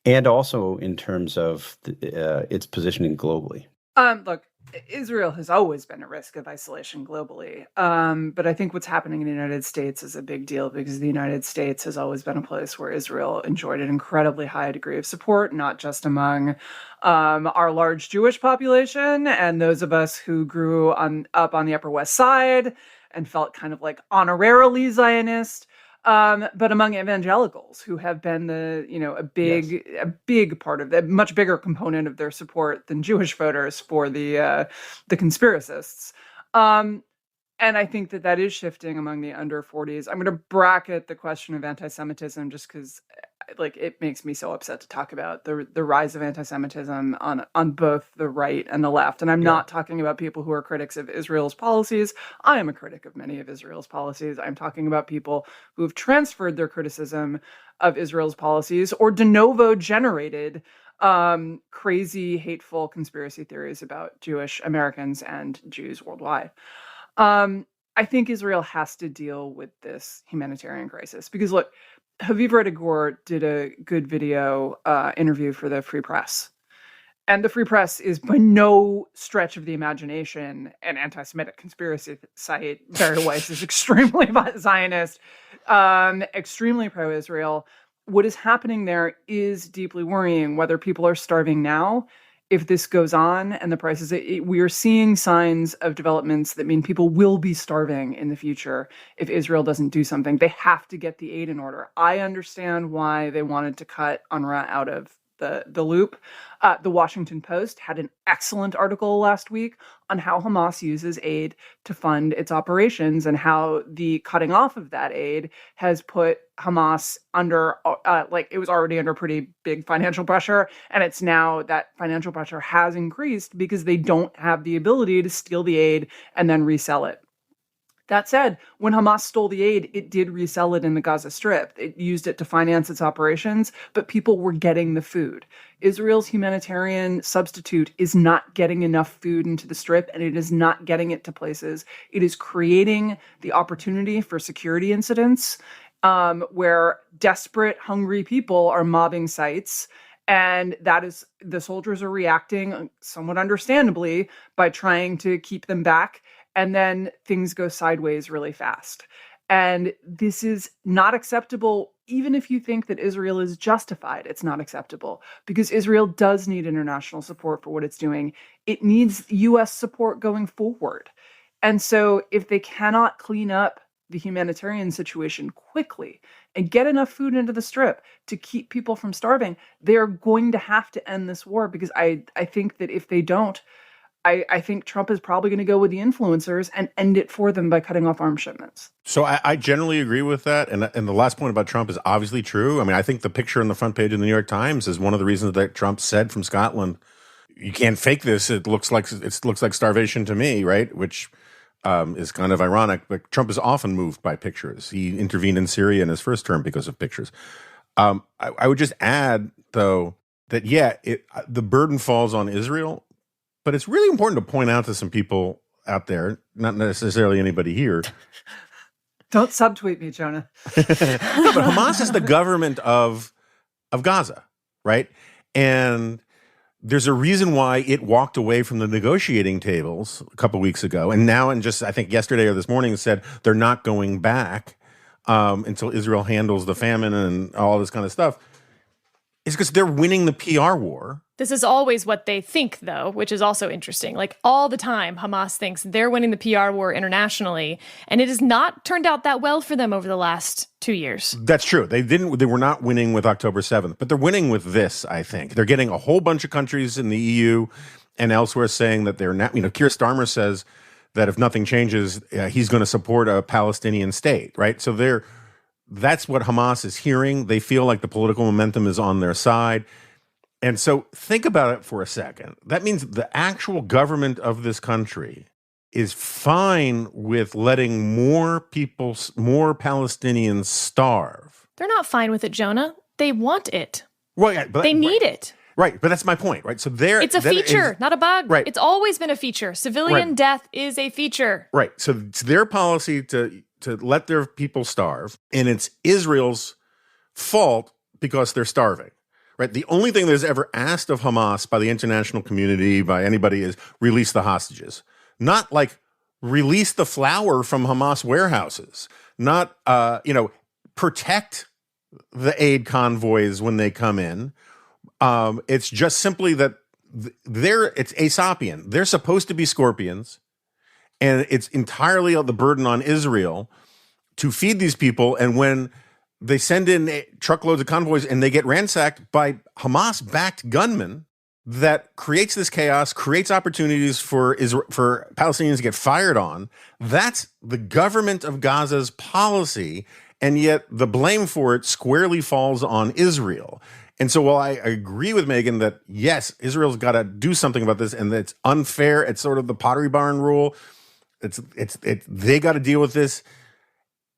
and also in terms of its positioning globally? Look, Israel has always been a risk of isolation globally. But I think what's happening in the United States is a big deal because the United States has always been a place where Israel enjoyed an incredibly high degree of support, not just among our large Jewish population and those of us who grew up on the Upper West Side and felt kind of like honorarily Zionist, but among evangelicals who have been a big part of a much bigger component of their support than Jewish voters for the conspiracists. And I think that is shifting among the under 40s. I'm going to bracket the question of anti-Semitism just because it makes me so upset to talk about the rise of anti-Semitism on both the right and the left. And I'm not talking about people who are critics of Israel's policies. I am a critic of many of Israel's policies. I'm talking about people who have transferred their criticism of Israel's policies or de novo generated crazy, hateful conspiracy theories about Jewish Americans and Jews worldwide. I think Israel has to deal with this humanitarian crisis because, look, Haviv Redigur did a good video interview for the Free Press. And the Free Press is by no stretch of the imagination an anti-Semitic conspiracy site. Barry Weiss is extremely Zionist, extremely pro-Israel. What is happening there is deeply worrying, whether people are starving now, if this goes on and the prices, we are seeing signs of developments that mean people will be starving in the future if Israel doesn't do something. They have to get the aid in order. I understand why they wanted to cut UNRWA out of the loop. The Washington Post had an excellent article last week on how Hamas uses aid to fund its operations and how the cutting off of that aid has put Hamas under, it was already under pretty big financial pressure. And it's now that financial pressure has increased because they don't have the ability to steal the aid and then resell it. That said, when Hamas stole the aid, it did resell it in the Gaza Strip. It used it to finance its operations, but people were getting the food. Israel's humanitarian substitute is not getting enough food into the Strip, and it is not getting it to places. It is creating the opportunity for security incidents where desperate, hungry people are mobbing sites. And that is, the soldiers are reacting somewhat understandably by trying to keep them back. And then things go sideways really fast. And this is not acceptable even if you think that Israel is justified, it's not acceptable because Israel does need international support for what it's doing. It needs U.S. support going forward. And so if they cannot clean up the humanitarian situation quickly and get enough food into the Strip to keep people from starving, they're going to have to end this war, because I think that if they don't, I think Trump is probably going to go with the influencers and end it for them by cutting off arms shipments. So I generally agree with that. And the last point about Trump is obviously true. I mean, I think the picture on the front page of the New York Times is one of the reasons that Trump said from Scotland, you can't fake this. It looks like starvation to me, right? Which is kind of ironic. But Trump is often moved by pictures. He intervened in Syria in his first term because of pictures. I would just add, though, that, the burden falls on Israel. But it's really important to point out to some people out there, not necessarily anybody here. Don't subtweet me, Jonah. No, but Hamas is the government of Gaza, right? And there's a reason why it walked away from the negotiating tables a couple weeks ago. And now, and just I think yesterday or this morning, said they're not going back until Israel handles the famine and all this kind of stuff. It's because they're winning the PR war. This is always what they think, though, which is also interesting. Like, all the time, Hamas thinks they're winning the PR war internationally, and it has not turned out that well for them over the last 2 years. That's true. They were not winning with October 7th, but they're winning with this, I think. They're getting a whole bunch of countries in the EU and elsewhere saying that they're not, Keir Starmer says that if nothing changes, he's going to support a Palestinian state, right? So that's what Hamas is hearing. They feel like the political momentum is on their side. And so think about it for a second. That means the actual government of this country is fine with letting more Palestinians starve. They're not fine with it, Jonah. They want it. Right, but they need it. Right, but that's my point, right? So it's a feature, not a bug. Right. It's always been a feature. Civilian death is a feature. Right. So it's their policy to let their people starve, and it's Israel's fault because they're starving. Right. The only thing that is ever asked of Hamas by the international community, by anybody, is release the hostages. Not like release the flour from Hamas warehouses. Not, protect the aid convoys when they come in. It's just simply that it's Aesopian. They're supposed to be scorpions, and it's entirely the burden on Israel to feed these people. And when they send in truckloads of convoys and they get ransacked by Hamas-backed gunmen, that creates this chaos, creates opportunities for Palestinians to get fired on. That's the government of Gaza's policy, and yet the blame for it squarely falls on Israel. And so while I agree with Megan that, yes, Israel's got to do something about this and it's unfair, it's sort of the Pottery Barn rule, they got to deal with this.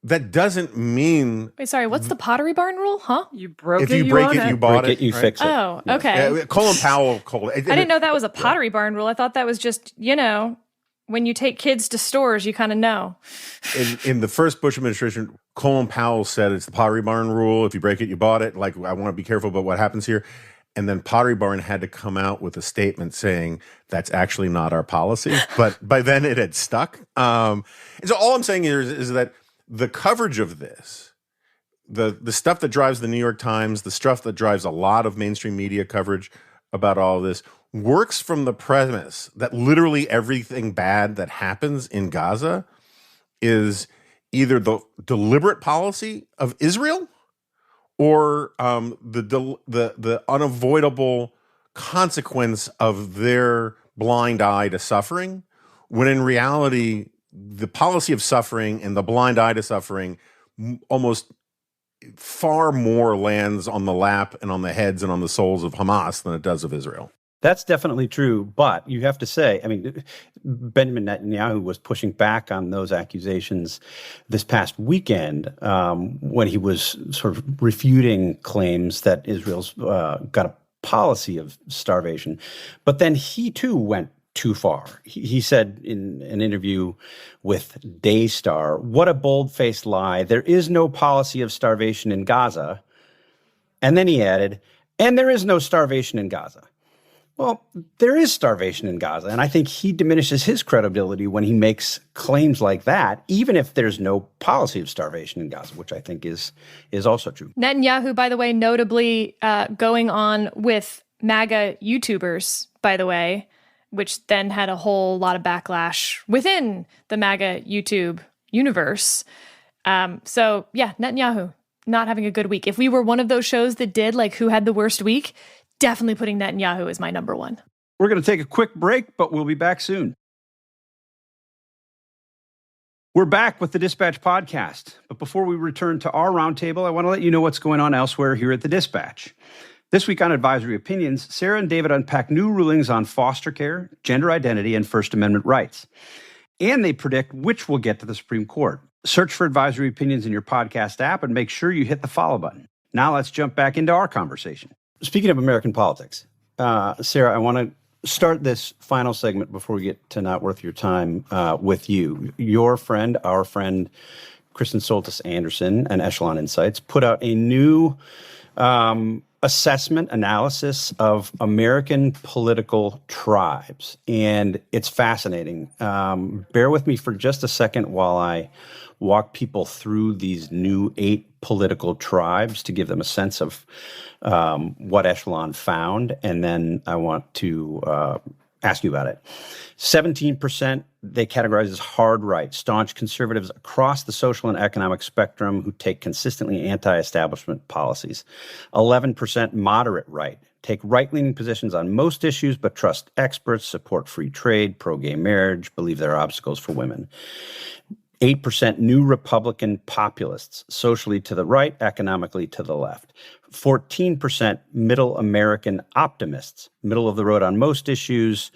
That doesn't mean... Wait, sorry, what's the Pottery Barn rule, huh? You broke it, if you break it, you bought it. You fix it. Oh, okay. Yeah, Colin Powell called it. I didn't know that was a Pottery Barn rule. I thought that was just, when you take kids to stores, you kind of know. In the first Bush administration, Colin Powell said it's the Pottery Barn rule. If you break it, you bought it. Like, I want to be careful about what happens here. And then Pottery Barn had to come out with a statement saying that's actually not our policy. But by then it had stuck. And so all I'm saying is that the coverage of this, the stuff that drives the New York Times, the stuff that drives a lot of mainstream media coverage about all of this, works from the premise that literally everything bad that happens in Gaza is either the deliberate policy of Israel or the unavoidable consequence of their blind eye to suffering, when in reality, the policy of suffering and the blind eye to suffering almost far more lands on the lap and on the heads and on the souls of Hamas than it does of Israel. That's definitely true, but you have to say, Benjamin Netanyahu was pushing back on those accusations this past weekend when he was sort of refuting claims that Israel's got a policy of starvation. But then he too went too far. He said in an interview with Daystar, "What a bold-faced lie. There is no policy of starvation in Gaza." And then he added, "And there is no starvation in Gaza." Well, there is starvation in Gaza, and I think he diminishes his credibility when he makes claims like that, even if there's no policy of starvation in Gaza, which I think is also true. Netanyahu, by the way, notably going on with MAGA YouTubers, by the way, which then had a whole lot of backlash within the MAGA YouTube universe. So, yeah, Netanyahu not having a good week. If we were one of those shows that did, like, who had the worst week, definitely putting Netanyahu as my number one. We're going to take a quick break, but we'll be back soon. We're back with the Dispatch podcast. But before we return to our roundtable, I want to let you know what's going on elsewhere here at the Dispatch. This week on Advisory Opinions, Sarah and David unpack new rulings on foster care, gender identity, and First Amendment rights. And they predict which will get to the Supreme Court. Search for Advisory Opinions in your podcast app and make sure you hit the follow button. Now let's jump back into our conversation. Speaking of American politics, Sarah, I want to start this final segment before we get to Not Worth Your Time with you. Your friend, our friend, Kristen Soltis Anderson and Echelon Insights put out a new assessment analysis of American political tribes, and it's fascinating. Bear with me for just a second while I walk people through these new 8 political tribes to give them a sense of what Echelon found, and then I want to ask you about it. 17% they categorize as hard right, staunch conservatives across the social and economic spectrum who take consistently anti-establishment policies. 11% moderate right, take right-leaning positions on most issues but trust experts, support free trade, pro-gay marriage, believe there are obstacles for women. 8% new Republican populists, socially to the right, economically to the left. 14% middle American optimists, middle of the road on most issues.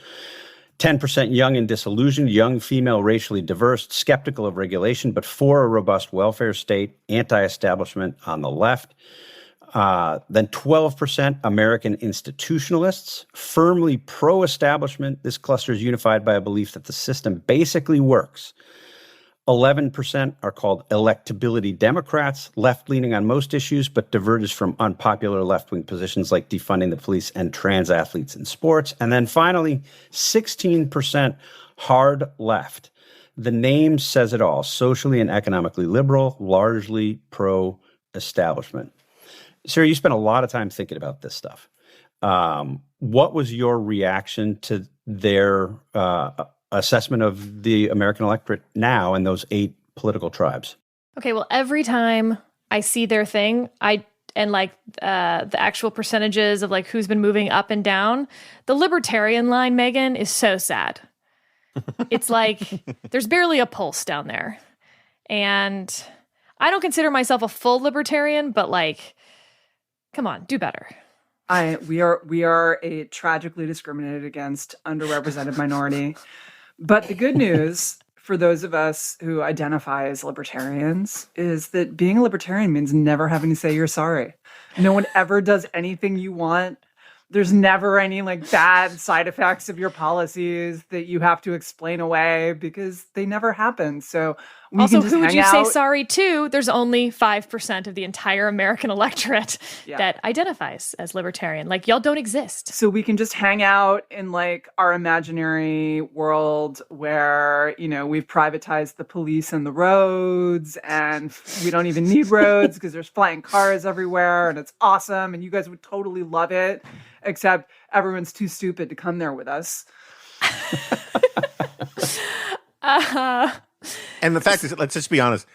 10% young and disillusioned, young, female, racially diverse, skeptical of regulation, but for a robust welfare state, anti-establishment on the left. Then 12% American institutionalists, firmly pro-establishment. This cluster is unified by a belief that the system basically works. 11% are called electability Democrats, left-leaning on most issues, but diverges from unpopular left-wing positions like defunding the police and trans athletes in sports. And then finally, 16% hard left. The name says it all, socially and economically liberal, largely pro-establishment. Sarah, you spent a lot of time thinking about this stuff. What was your reaction to their assessment of the American electorate now and those 8 political tribes? Okay, well, every time I see their thing, the actual percentages of like who's been moving up and down, the libertarian line, Megan, is so sad. It's like there's barely a pulse down there. And I don't consider myself a full libertarian, but like, come on, do better. We are a tragically discriminated against underrepresented minority. But the good news for those of us who identify as libertarians is that being a libertarian means never having to say you're sorry. No one ever does anything you want. There's never any like bad side effects of your policies that you have to explain away because they never happen. So we also, can just who would hang you out. say sorry to? There's only 5% of the entire American electorate that identifies as libertarian. Like, y'all don't exist. So we can just hang out in like our imaginary world where, you know, we've privatized the police and the roads and we don't even need roads because there's flying cars everywhere and it's awesome and you guys would totally love it, except everyone's too stupid to come there with us. And the fact is, let's just be honest,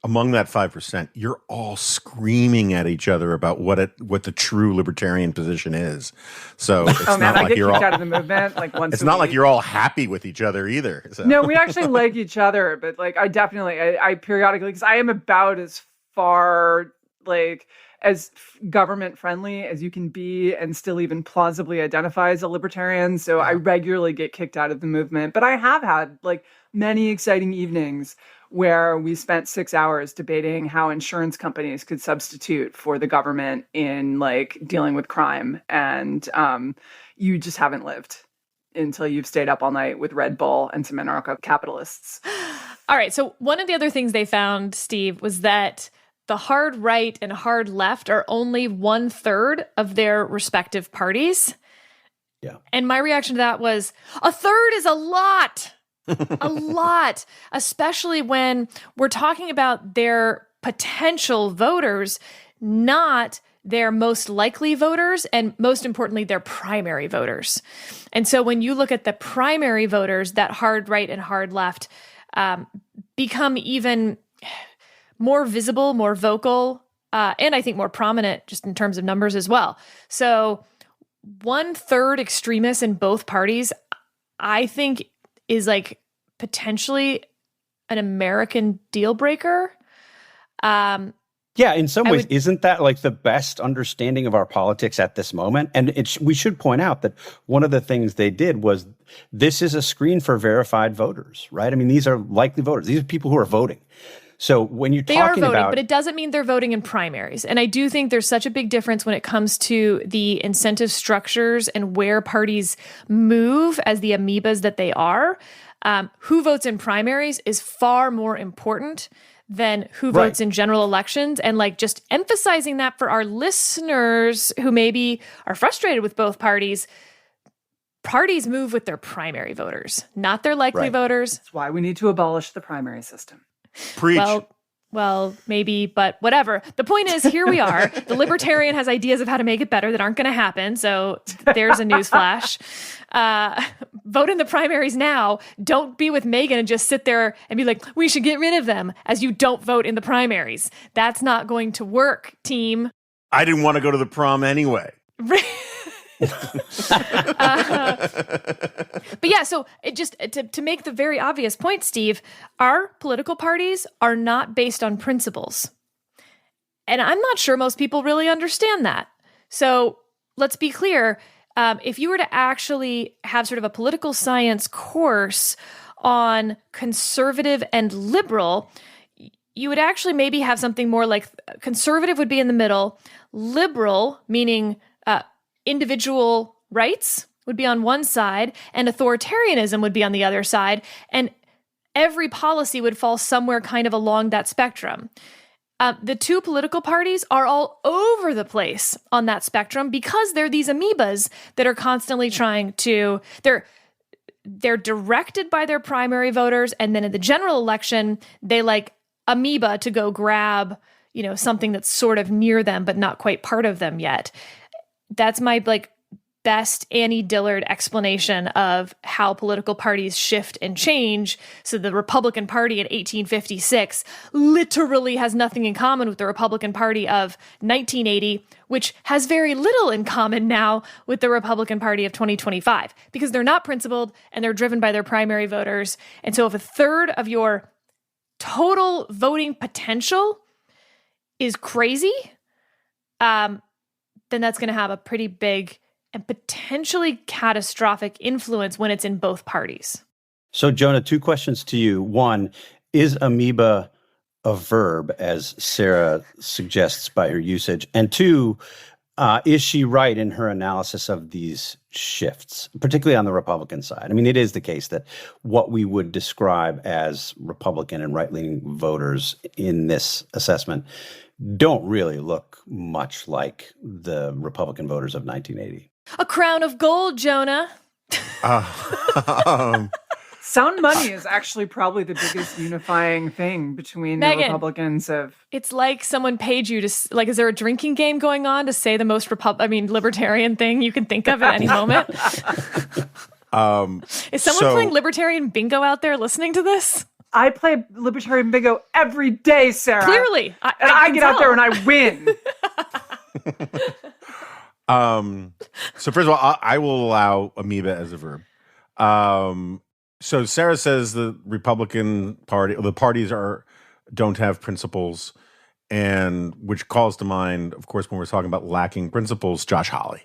among that 5%, you're all screaming at each other about what the true libertarian position is. So it's oh man, not I like get you're kicked all out of the movement like once. It's a not week. like you're all happy with each other either. So. No, we actually like each other, but like I periodically, because I am about as far like as government friendly as you can be and still even plausibly identify as a libertarian. So I regularly get kicked out of the movement, but I have had like many exciting evenings where we spent 6 hours debating how insurance companies could substitute for the government in like dealing with crime. And you just haven't lived until you've stayed up all night with Red Bull and some anarcho-capitalists. All right. So one of the other things they found, Steve, was that the hard right and hard left are only 1/3 of their respective parties. Yeah. And my reaction to that was, a third is a lot. A lot, especially when we're talking about their potential voters, not their most likely voters, and most importantly, their primary voters. And so when you look at the primary voters, that hard right and hard left become even more visible, more vocal, and I think more prominent just in terms of numbers as well. So 1/3 extremists in both parties, I think, is like potentially an American deal breaker. Yeah, in some ways, isn't that like the best understanding of our politics at this moment? And we should point out that one of the things they did was this is a screen for verified voters, right? I mean, these are likely voters. These are people who are voting. So when you're talking voting, about, but it doesn't mean they're voting in primaries. And I do think there's such a big difference when it comes to the incentive structures and where parties move as the amoebas that they are. Who votes in primaries is far more important than who votes in general elections. And like just emphasizing that for our listeners who maybe are frustrated with both parties. Parties move with their primary voters, not their likely voters. That's why we need to abolish the primary system. Preach. Well, maybe, but whatever. The point is, here we are. The Libertarian has ideas of how to make it better that aren't going to happen. So there's a newsflash. Vote in the primaries now. Don't be with Megan and just sit there and be like, we should get rid of them, as you don't vote in the primaries. That's not going to work, team. I didn't want to go to the prom anyway. But yeah, so it just to make the very obvious point, Steve, our political parties are not based on principles. And I'm not sure most people really understand that. So let's be clear. If you were to actually have sort of a political science course on conservative and liberal, you would actually maybe have something more like conservative would be in the middle, liberal, meaning individual rights, would be on one side, and authoritarianism would be on the other side, and every policy would fall somewhere kind of along that spectrum. The two political parties are all over the place on that spectrum because they're these amoebas that are constantly trying to, they're directed by their primary voters, and then in the general election, they like amoeba to go grab, something that's sort of near them, but not quite part of them yet. That's my best Annie Dillard explanation of how political parties shift and change. So the Republican Party in 1856 literally has nothing in common with the Republican Party of 1980, which has very little in common now with the Republican Party of 2025, because they're not principled and they're driven by their primary voters. And so if a third of your total voting potential is crazy, then that's going to have a pretty big and potentially catastrophic influence when it's in both parties. So, Jonah, two questions to you. One, is amoeba a verb, as Sarah suggests by her usage? And two, is she right in her analysis of these shifts, particularly on the Republican side? I mean, it is the case that what we would describe as Republican and right-leaning voters in this assessment don't really look much like the Republican voters of 1980. A crown of gold, Jonah. Sound money is actually probably the biggest unifying thing between Megan, the Republicans of... It's like someone paid you to, is there a drinking game going on to say the most libertarian thing you can think of at any moment? Is someone playing libertarian bingo out there listening to this? I play libertarian bingo every day, Sarah. Clearly. I get out there and I win. So first of all, I will allow amoeba as a verb. So Sarah says the Republican Party, the parties don't have principles, and which calls to mind, of course, when we're talking about lacking principles, Josh Hawley.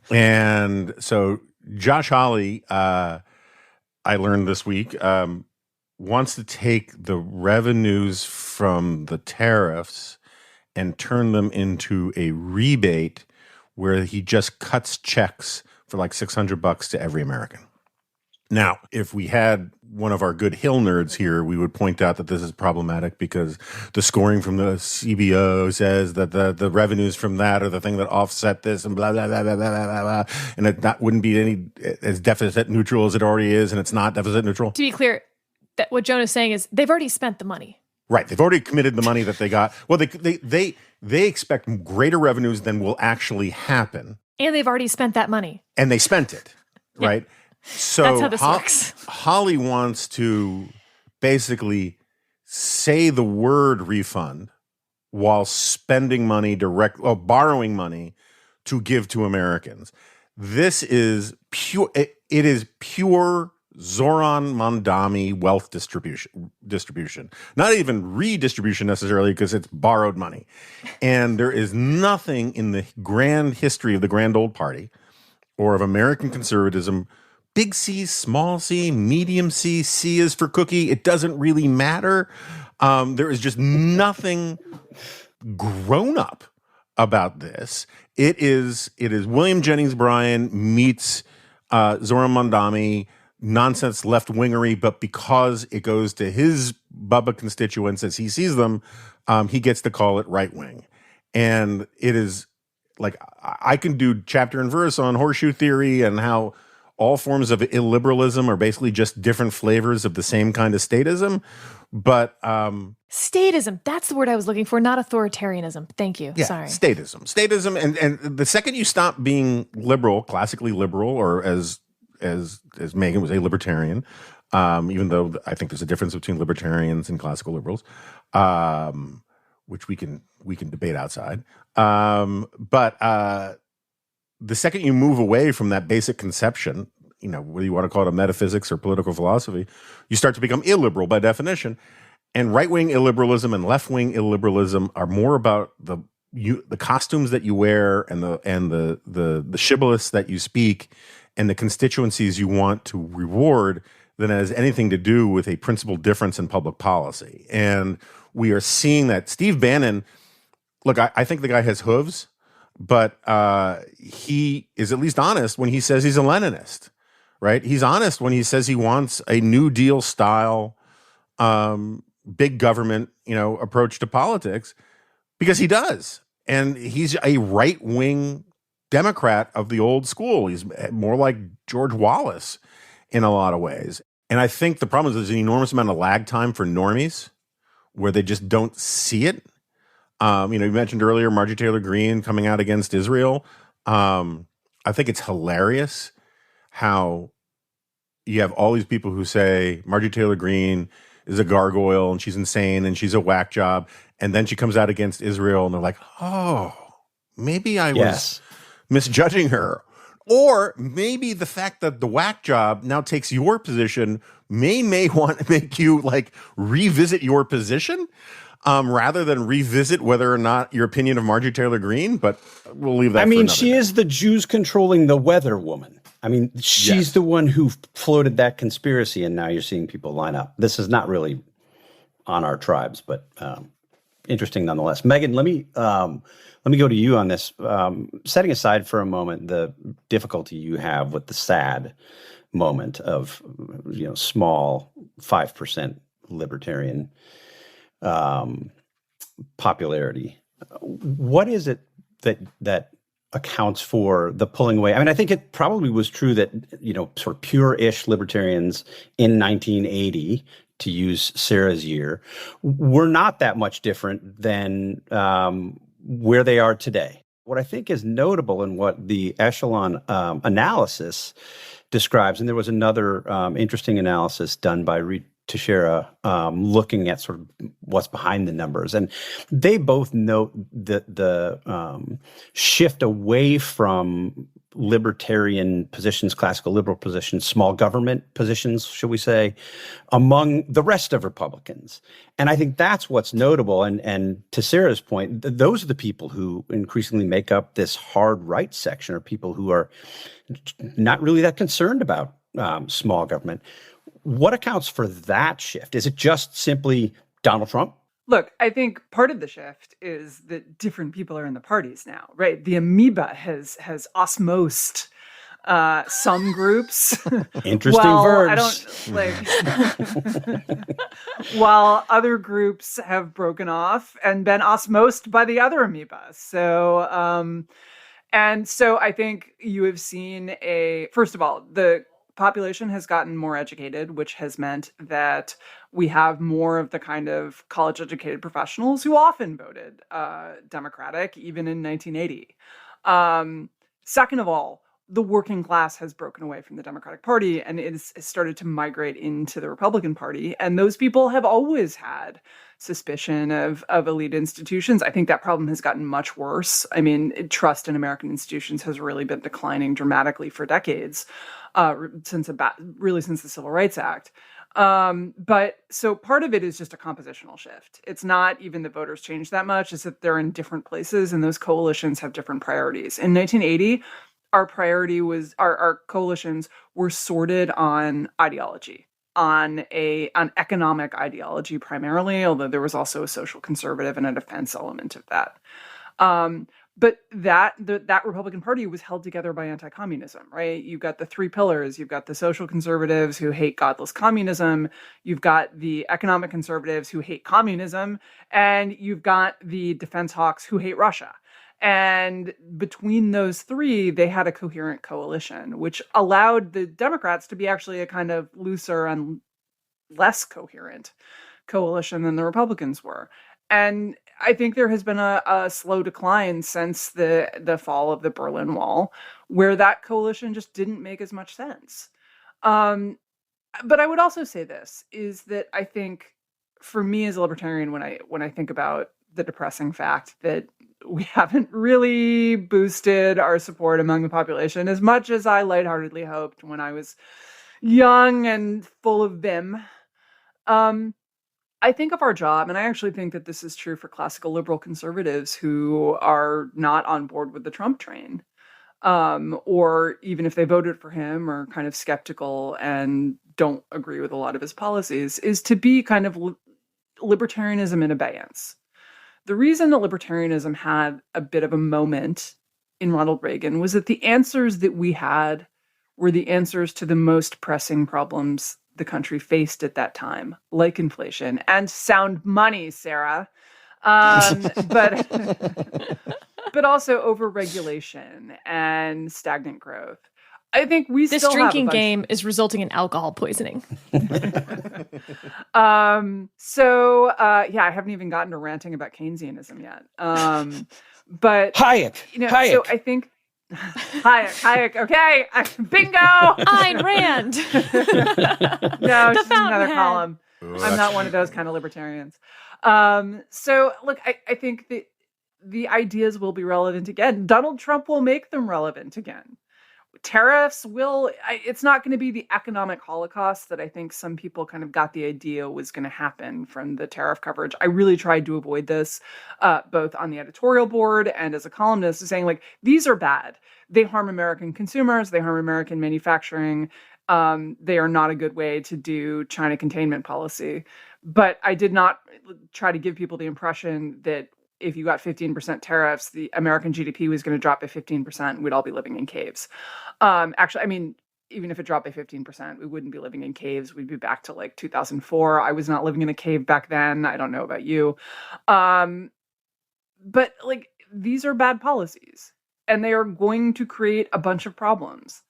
And so Josh Hawley, I learned this week, wants to take the revenues from the tariffs and turn them into a rebate where he just cuts checks for like $600 to every American. Now, if we had one of our good Hill nerds here, we would point out that this is problematic because the scoring from the CBO says that the revenues from that are the thing that offset this and blah, blah, blah, blah, blah, blah, blah. And that wouldn't be any as deficit neutral as it already is, and it's not deficit neutral. To be clear, that what Jonah's saying is they've already spent the money. Right. They've already committed the money that they got. Well, they expect greater revenues than will actually happen. And they've already spent that money. And they spent it, right? So that's how this works. Holly wants to basically say the word refund while spending money borrowing money to give to Americans. This is pure. It is pure Zoran Mondami wealth distribution. Not even redistribution necessarily, because it's borrowed money. And there is nothing in the grand history of the grand old party or of American conservatism, big C, small c, medium C, C is for cookie, it doesn't really matter. There is just nothing grown up about this. It is William Jennings Bryan meets Zoran Mondami, nonsense left-wingery, but because it goes to his Bubba constituents as he sees them, he gets to call it right-wing. And it is like, I can do chapter and verse on horseshoe theory and how all forms of illiberalism are basically just different flavors of the same kind of statism. But statism, that's the word I was looking for, not authoritarianism. Thank you. Yeah, Sorry. Statism. And the second you stop being liberal, classically liberal, or as Megan was a libertarian, even though I think there's a difference between libertarians and classical liberals, which we can debate outside. But the second you move away from that basic conception, whether you want to call it a metaphysics or political philosophy, you start to become illiberal by definition. And right-wing illiberalism and left-wing illiberalism are more about the costumes that you wear and the shibboleths that you speak and the constituencies you want to reward than it has anything to do with a principled difference in public policy. And we are seeing that. Steve Bannon, look, I think the guy has hooves, but he is at least honest when he says he's a Leninist, right? He's honest when he says he wants a New Deal style big government, approach to politics, because he does. And he's a right-wing Democrat of the old school. He's more like George Wallace in a lot of ways. And I think the problem is there's an enormous amount of lag time for normies where they just don't see it. You mentioned earlier Marjorie Taylor Greene coming out against Israel. I think it's hilarious how you have all these people who say Marjorie Taylor Greene is a gargoyle and she's insane and she's a whack job. And then she comes out against Israel and they're like, oh, maybe I was misjudging her. Or maybe the fact that the whack job now takes your position may want to make you revisit your position rather than revisit whether or not your opinion of Marjorie Taylor Greene. But we'll leave that. She is the Jews controlling the weather woman. She's the one who floated that conspiracy, and now you're seeing people line up. This is not really on our tribes, but interesting nonetheless. Megan, let me go to you on this. Setting aside for a moment the difficulty you have with the sad moment of small 5% libertarian popularity, what is it that accounts for the pulling away? I think it probably was true that sort of pure-ish libertarians in 1980, to use Sarah's year, were not that much different than where they are today. What I think is notable and what the echelon analysis describes, and there was another interesting analysis done by Teixeira looking at sort of what's behind the numbers, and they both note the shift away from libertarian positions, classical liberal positions, small government positions, should we say, among the rest of Republicans. And I think that's what's notable. And to Sarah's point, those are the people who increasingly make up this hard right section, or people who are not really that concerned about small government. What accounts for that shift? Is it just simply Donald Trump? Look, I think part of the shift is that different people are in the parties now, right? The amoeba has osmosed Some groups, Interesting verbs. While other groups have broken off and been osmosed by the other amoeba. So, and so I think you have seen first of all, the population has gotten more educated, which has meant that we have more of the kind of college-educated professionals who often voted Democratic, even in 1980. Second of all, the working class has broken away from the Democratic Party and it's started to migrate into the Republican Party. And those people have always had suspicion of elite institutions. I think that problem has gotten much worse. I mean, trust in American institutions has really been declining dramatically for decades, since the Civil Rights Act. But so part of it is just a compositional shift. It's not even that voters change that much, it's that they're in different places and those coalitions have different priorities. In 1980, our priority was our coalitions were sorted on ideology, on economic ideology primarily, although there was also a social conservative and a defense element of that. But that Republican Party was held together by anti-communism, right? You've got the three pillars. You've got the social conservatives who hate godless communism. You've got the economic conservatives who hate communism. And you've got the defense hawks who hate Russia. And between those three, they had a coherent coalition, which allowed the Democrats to be actually a kind of looser and less coherent coalition than the Republicans were. And I think there has been a slow decline since the fall of the Berlin Wall, where that coalition just didn't make as much sense. But I would also say this, is that I think for me as a libertarian, when I think about the depressing fact that we haven't really boosted our support among the population as much as I lightheartedly hoped when I was young and full of vim. I think of our job, and I actually think that this is true for classical liberal conservatives who are not on board with the Trump train, or even if they voted for him are kind of skeptical and don't agree with a lot of his policies, is to be kind of libertarianism in abeyance. The reason that libertarianism had a bit of a moment in Ronald Reagan was that the answers that we had were the answers to the most pressing problems the country faced at that time, like inflation and sound money, Sarah, but also overregulation and stagnant growth. I think this drinking game is resulting in alcohol poisoning. I haven't even gotten to ranting about Keynesianism yet. But Hayek. So I think Hayek. Okay, bingo. Ayn Rand. No, she's another column. I'm not one of those kind of libertarians. So look, I think the ideas will be relevant again. Donald Trump will make them relevant again. Tariffs it's not going to be the economic holocaust that I think some people kind of got the idea was going to happen from the tariff coverage. I really tried to avoid this, both on the editorial board and as a columnist, saying like, these are bad. They harm American consumers. They harm American manufacturing. They are not a good way to do China containment policy. But I did not try to give people the impression that if you got 15% tariffs, the American GDP was going to drop by 15%. We'd all be living in caves. Actually, I mean, even if it dropped by 15%, we wouldn't be living in caves. We'd be back to like 2004. I was not living in a cave back then. I don't know about you. But like, these are bad policies and they are going to create a bunch of problems.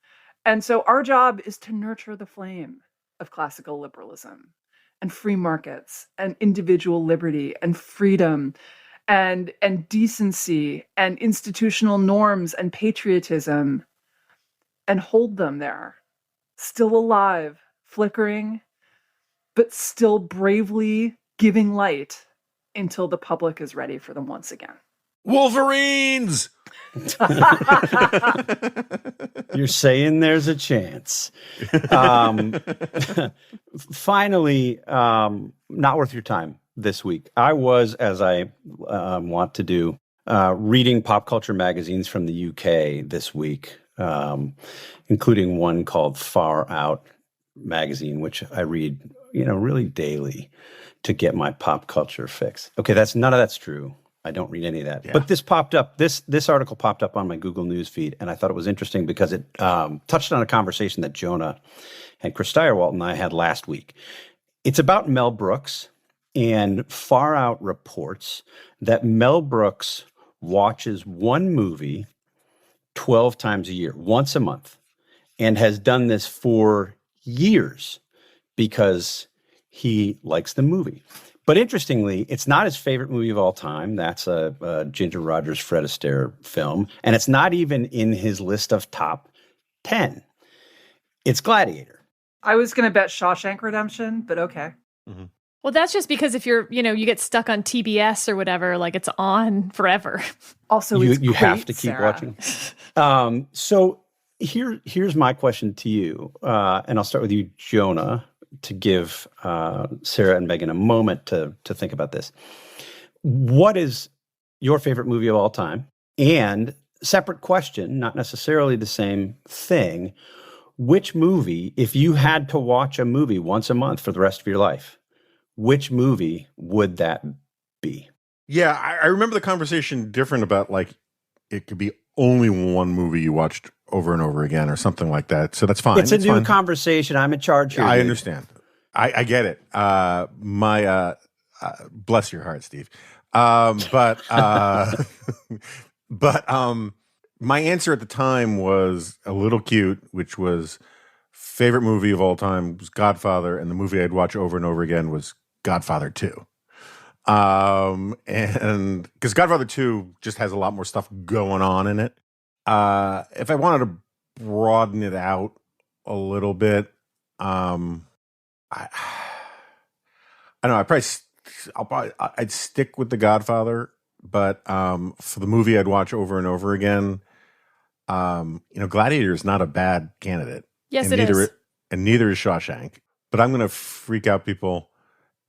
And so our job is to nurture the flame of classical liberalism and free markets and individual liberty and freedom and decency and institutional norms and patriotism, and hold them there, still alive, flickering, but still bravely giving light until the public is ready for them once again. Wolverines! You're saying there's a chance. Finally, not worth your time this week. I was, as I want to do, reading pop culture magazines from the UK this week, including one called Far Out magazine, which I read, really daily to get my pop culture fix. Okay, none of that's true. I don't read any of that. Yeah. But this popped up. This article popped up on my Google News feed, and I thought it was interesting because it touched on a conversation that Jonah and Chris Steyerwalt and I had last week. It's about Mel Brooks, and Far Out reports that Mel Brooks watches one movie 12 times a year, once a month, and has done this for years because he likes the movie. But interestingly, it's not his favorite movie of all time. That's a Ginger Rogers, Fred Astaire film. And it's not even in his list of top 10. It's Gladiator. I was going to bet Shawshank Redemption, but okay. Mm-hmm. Well, that's just because if you're, you get stuck on TBS or whatever, like it's on forever. Also, you great, have to keep Sarah. watching. So here's my question to you, and I'll start with you, Jonah, to give Sarah and Megan a moment to think about this. What is your favorite movie of all time? And separate question, not necessarily the same thing. Which movie, if you had to watch a movie once a month for the rest of your life, which movie would that be? Yeah, I remember the conversation different about like it could be only one movie you watched over and over again or something like that. So that's fine. It's a new conversation. I'm in charge here. I dude. understand. I get it. Bless your heart, Steve. But my answer at the time was a little cute, which was favorite movie of all time was Godfather, and the movie I'd watch over and over again was Godfather 2. And because Godfather 2 just has a lot more stuff going on in it. If I wanted to broaden it out a little bit, I don't know. I'd stick with The Godfather, but for the movie I'd watch over and over again, Gladiator is not a bad candidate. Yes, it is. And neither is Shawshank. But I'm going to freak out people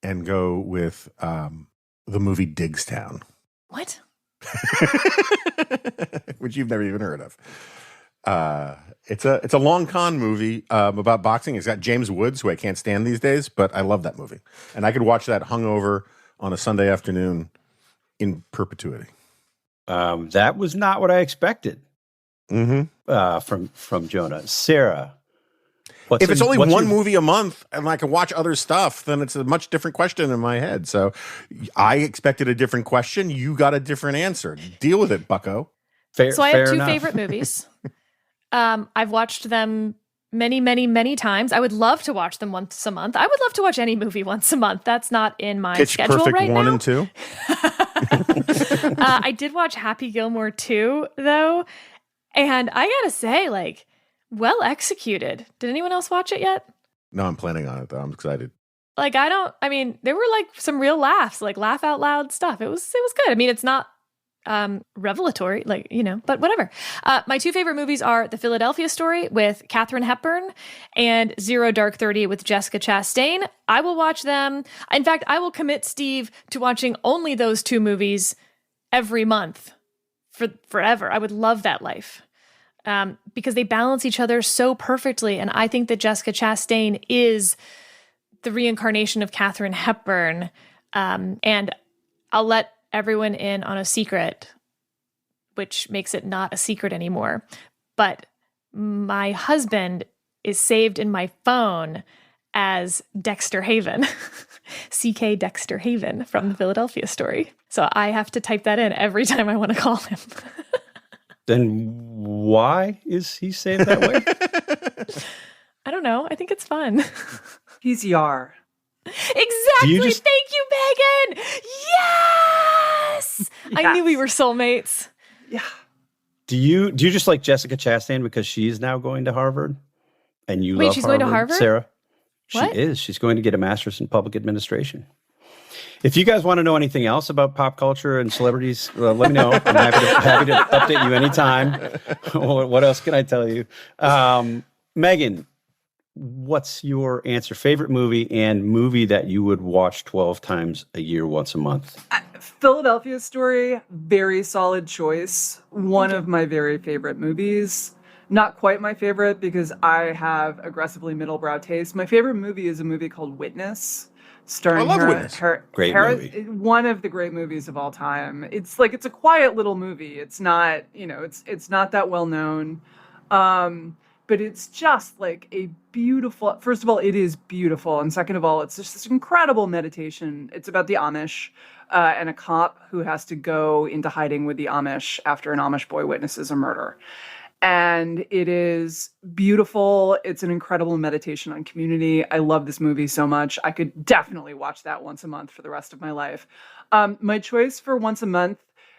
and go with the movie Diggstown. What? Which you've never even heard of. It's a long con movie about boxing. It's got James Woods, who I can't stand these days, but I love that movie. And I could watch that hungover on a Sunday afternoon in perpetuity. That was not what I expected from Jonah. Sarah, if it's only one movie a month and I can watch other stuff, then it's a much different question in my head. So I expected a different question. You got a different answer. Deal with it, bucko. So I have two favorite movies. I've watched them many, many, many times. I would love to watch them once a month. I would love to watch any movie once a month. That's not in my schedule Perfect right 1 now. and 2. I did watch Happy Gilmore 2, though. And I gotta say, like, well executed. Did anyone else watch it yet? No, I'm planning on it, though. I'm excited. Like, there were like some real laughs, like laugh out loud stuff. It was good. I mean, it's not revelatory, but whatever. My two favorite movies are The Philadelphia Story with Katharine Hepburn and Zero Dark 30 with Jessica Chastain. I will watch them. In fact, I will commit Steve to watching only those two movies every month for forever. I would love that life. Because they balance each other so perfectly. And I think that Jessica Chastain is the reincarnation of Katharine Hepburn. And I'll let everyone in on a secret, which makes it not a secret anymore. But my husband is saved in my phone as Dexter Haven, CK Dexter Haven from The Philadelphia Story. So I have to type that in every time I want to call him. Then why is he saved that way? I don't know. I think it's fun. He's Yar. Exactly. Thank you, Megan. Yes! I knew we were soulmates. Yeah. Do you just like Jessica Chastain because she's now going to Harvard? And you love she's Harvard, going to Harvard? Sarah? What? She is. She's going to get a master's in public administration. If you guys want to know anything else about pop culture and celebrities, let me know. I'm happy to update you anytime. What else can I tell you? Megan, what's your answer? Favorite movie and movie that you would watch 12 times a year, once a month? Philadelphia Story, very solid choice. One of my very favorite movies. Not quite my favorite because I have aggressively middlebrow taste. My favorite movie is a movie called Witness. starring I love Witness. Great movie. One of the great movies of all time. It's like, it's a quiet little movie. It's not, it's not that well known. But it's just like a beautiful, first of all, it is beautiful. And second of all, it's just this incredible meditation. It's about the Amish and a cop who has to go into hiding with the Amish after an Amish boy witnesses a murder. And it is beautiful. It's an incredible meditation on community. I love this movie so much. I could definitely watch that once a month for the rest of my life. My choice for once a month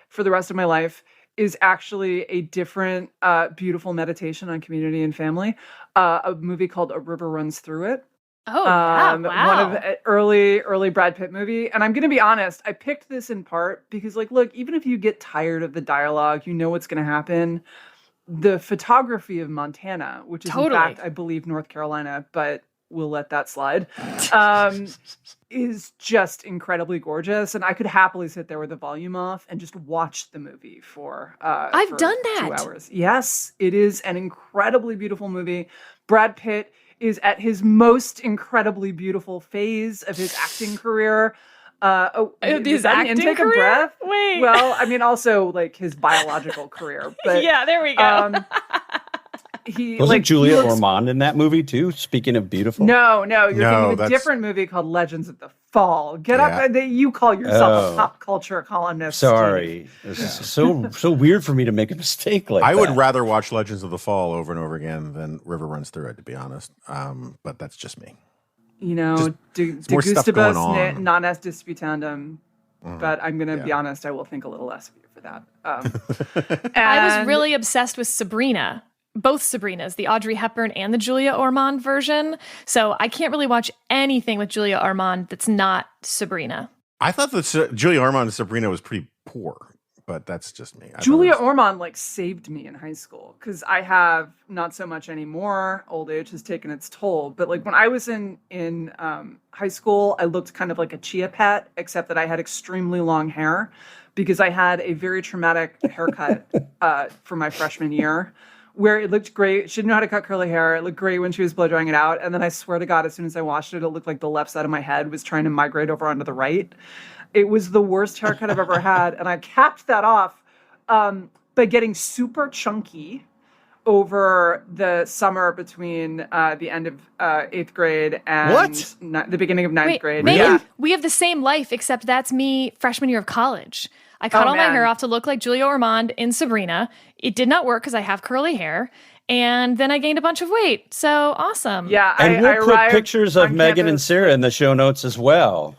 for the rest of my life is actually a different, beautiful meditation on community and family. A movie called A River Runs Through It. Oh, yeah, wow. One of early Brad Pitt movie. And I'm going to be honest, I picked this in part because, like, look, even if you get tired of the dialogue, you know what's going to happen. The photography of Montana, which is in fact, I believe, North Carolina, but we'll let that slide, is just incredibly gorgeous. And I could happily sit there with the volume off and just watch the movie for I've done that. 2 hours. Yes, it is an incredibly beautiful movie. Brad Pitt is at his most incredibly beautiful phase of his acting career. His acting intake career? Of breath? Wait. Well, I mean, also like his biological career. But yeah, there we go. Wasn't Julia Ormond in that movie too? Speaking of beautiful, no, you're thinking of a different movie called Legends of the Fall. Get up! You call yourself a pop culture columnist. Sorry, this is so weird for me to make a mistake like that. I would rather watch Legends of the Fall over and over again than River Runs Through It, to be honest. But that's just me. De gustibus non est disputandum. But I'm going to be honest, I will think a little less of you for that. I was really obsessed with Sabrina. Both Sabrinas, the Audrey Hepburn and the Julia Ormond version. So I can't really watch anything with Julia Ormond that's not Sabrina. I thought that Julia Ormond and Sabrina was pretty poor, but that's just me. Julia Ormond saved me in high school because I have not so much anymore. Old age has taken its toll. But when I was in high school, I looked kind of like a chia pet, except that I had extremely long hair because I had a very traumatic haircut for my freshman year, where it looked great. She didn't know how to cut curly hair. It looked great when she was blow drying it out. And then I swear to God, as soon as I washed it, it looked like the left side of my head was trying to migrate over onto the right. It was the worst haircut I've ever had. And I capped that off by getting super chunky over the summer between the end of 8th grade and the beginning of 9th grade. Megan, yeah. We have the same life, except that's me freshman year of college. I cut all my hair off to look like Julia Ormond in Sabrina. It did not work because I have curly hair. And then I gained a bunch of weight. So awesome. Yeah, and we'll put pictures of Megan and Sarah in the show notes as well.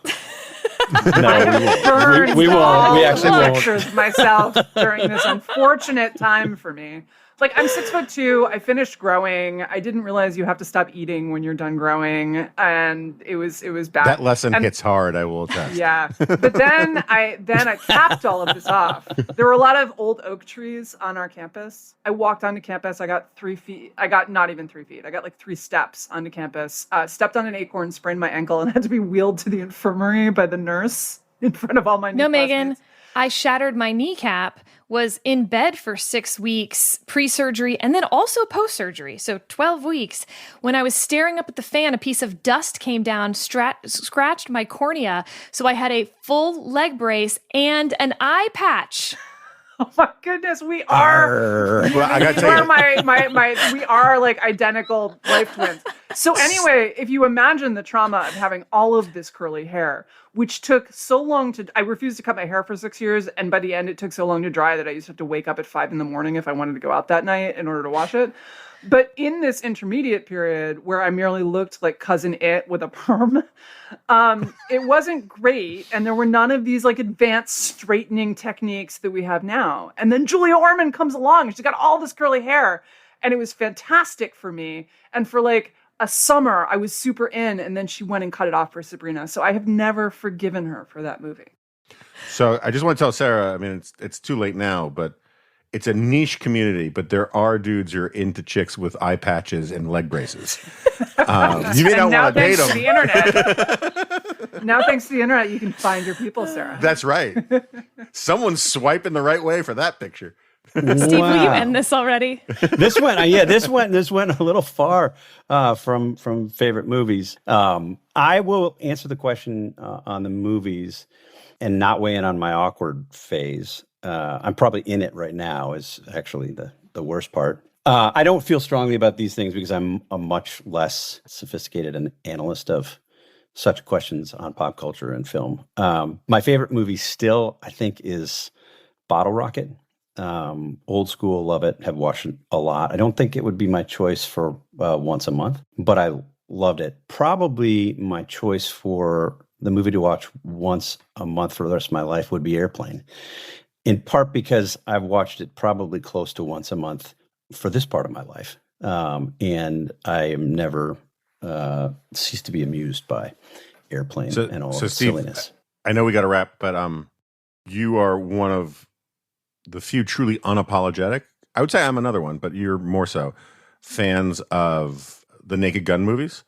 No, we won't. We actually won't. Pictures of myself during this unfortunate time for me. I'm 6'2". I finished growing. I didn't realize you have to stop eating when you're done growing, and it was bad. That lesson hits hard, I will attest. Yeah, but then I capped all of this off. There were a lot of old oak trees on our campus. I walked onto campus. I got 3 feet. I got not even 3 feet. I got 3 steps onto campus. Stepped on an acorn, sprained my ankle, and had to be wheeled to the infirmary by the nurse in front of all my new Megan. classmates. I shattered my kneecap, was in bed for 6 weeks pre-surgery and then also post-surgery, so 12 weeks. When I was staring up at the fan, a piece of dust came down, scratched my cornea, so I had a full leg brace and an eye patch. Oh my goodness, we are. Well, I gotta tell you, we are identical life twins. So anyway, if you imagine the trauma of having all of this curly hair, which took so long I refused to cut my hair for 6 years, and by the end it took so long to dry that I used to have to wake up at 5 a.m. if I wanted to go out that night in order to wash it. But in this intermediate period where I merely looked like Cousin It with a perm, it wasn't great. And there were none of these advanced straightening techniques that we have now. And then Julia Ormond comes along and she's got all this curly hair. And it was fantastic for me. And for a summer, I was super in. And then she went and cut it off for Sabrina. So I have never forgiven her for that movie. So I just want to tell Sarah, I mean, it's too late now, but it's a niche community, but there are dudes who are into chicks with eye patches and leg braces. You may not want to date them. Now, thanks to the internet, you can find your people, Sarah. That's right. Someone's swiping the right way for that picture. Steve, will you end this already? This went a little far from favorite movies. I will answer the question on the movies and not weigh in on my awkward phase. I'm probably in it right now is actually the worst part. I don't feel strongly about these things because I'm a much less sophisticated an analyst of such questions on pop culture and film. My favorite movie still, I think, is Bottle Rocket. Old school, love it, have watched it a lot. I don't think it would be my choice for once a month, but I loved it. Probably my choice for the movie to watch once a month for the rest of my life would be Airplane, in part because I've watched it probably close to once a month for this part of my life. And I am never cease to be amused by Airplane and all its Steve, silliness. I know we got to wrap, but you are one of the few truly unapologetic, I would say I'm another one, but you're more so, fans of the Naked Gun movies.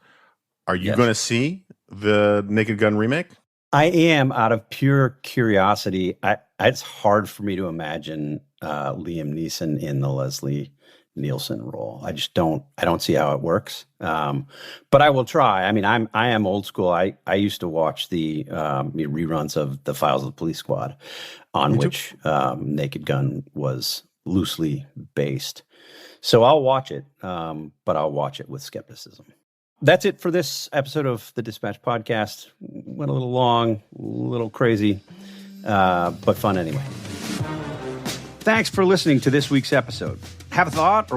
Are you going to see the Naked Gun remake? I am, out of pure curiosity. It's hard for me to imagine Liam Neeson in the Leslie Nielsen role. I don't see how it works. But I will try. I mean, I am old school. I used to watch the reruns of The Files of the Police Squad, on which Naked Gun was loosely based. So I'll watch it, but I'll watch it with skepticism. That's it for this episode of the Dispatch Podcast. Went a little long, a little crazy, but fun anyway. Thanks for listening to this week's episode. Have a thought or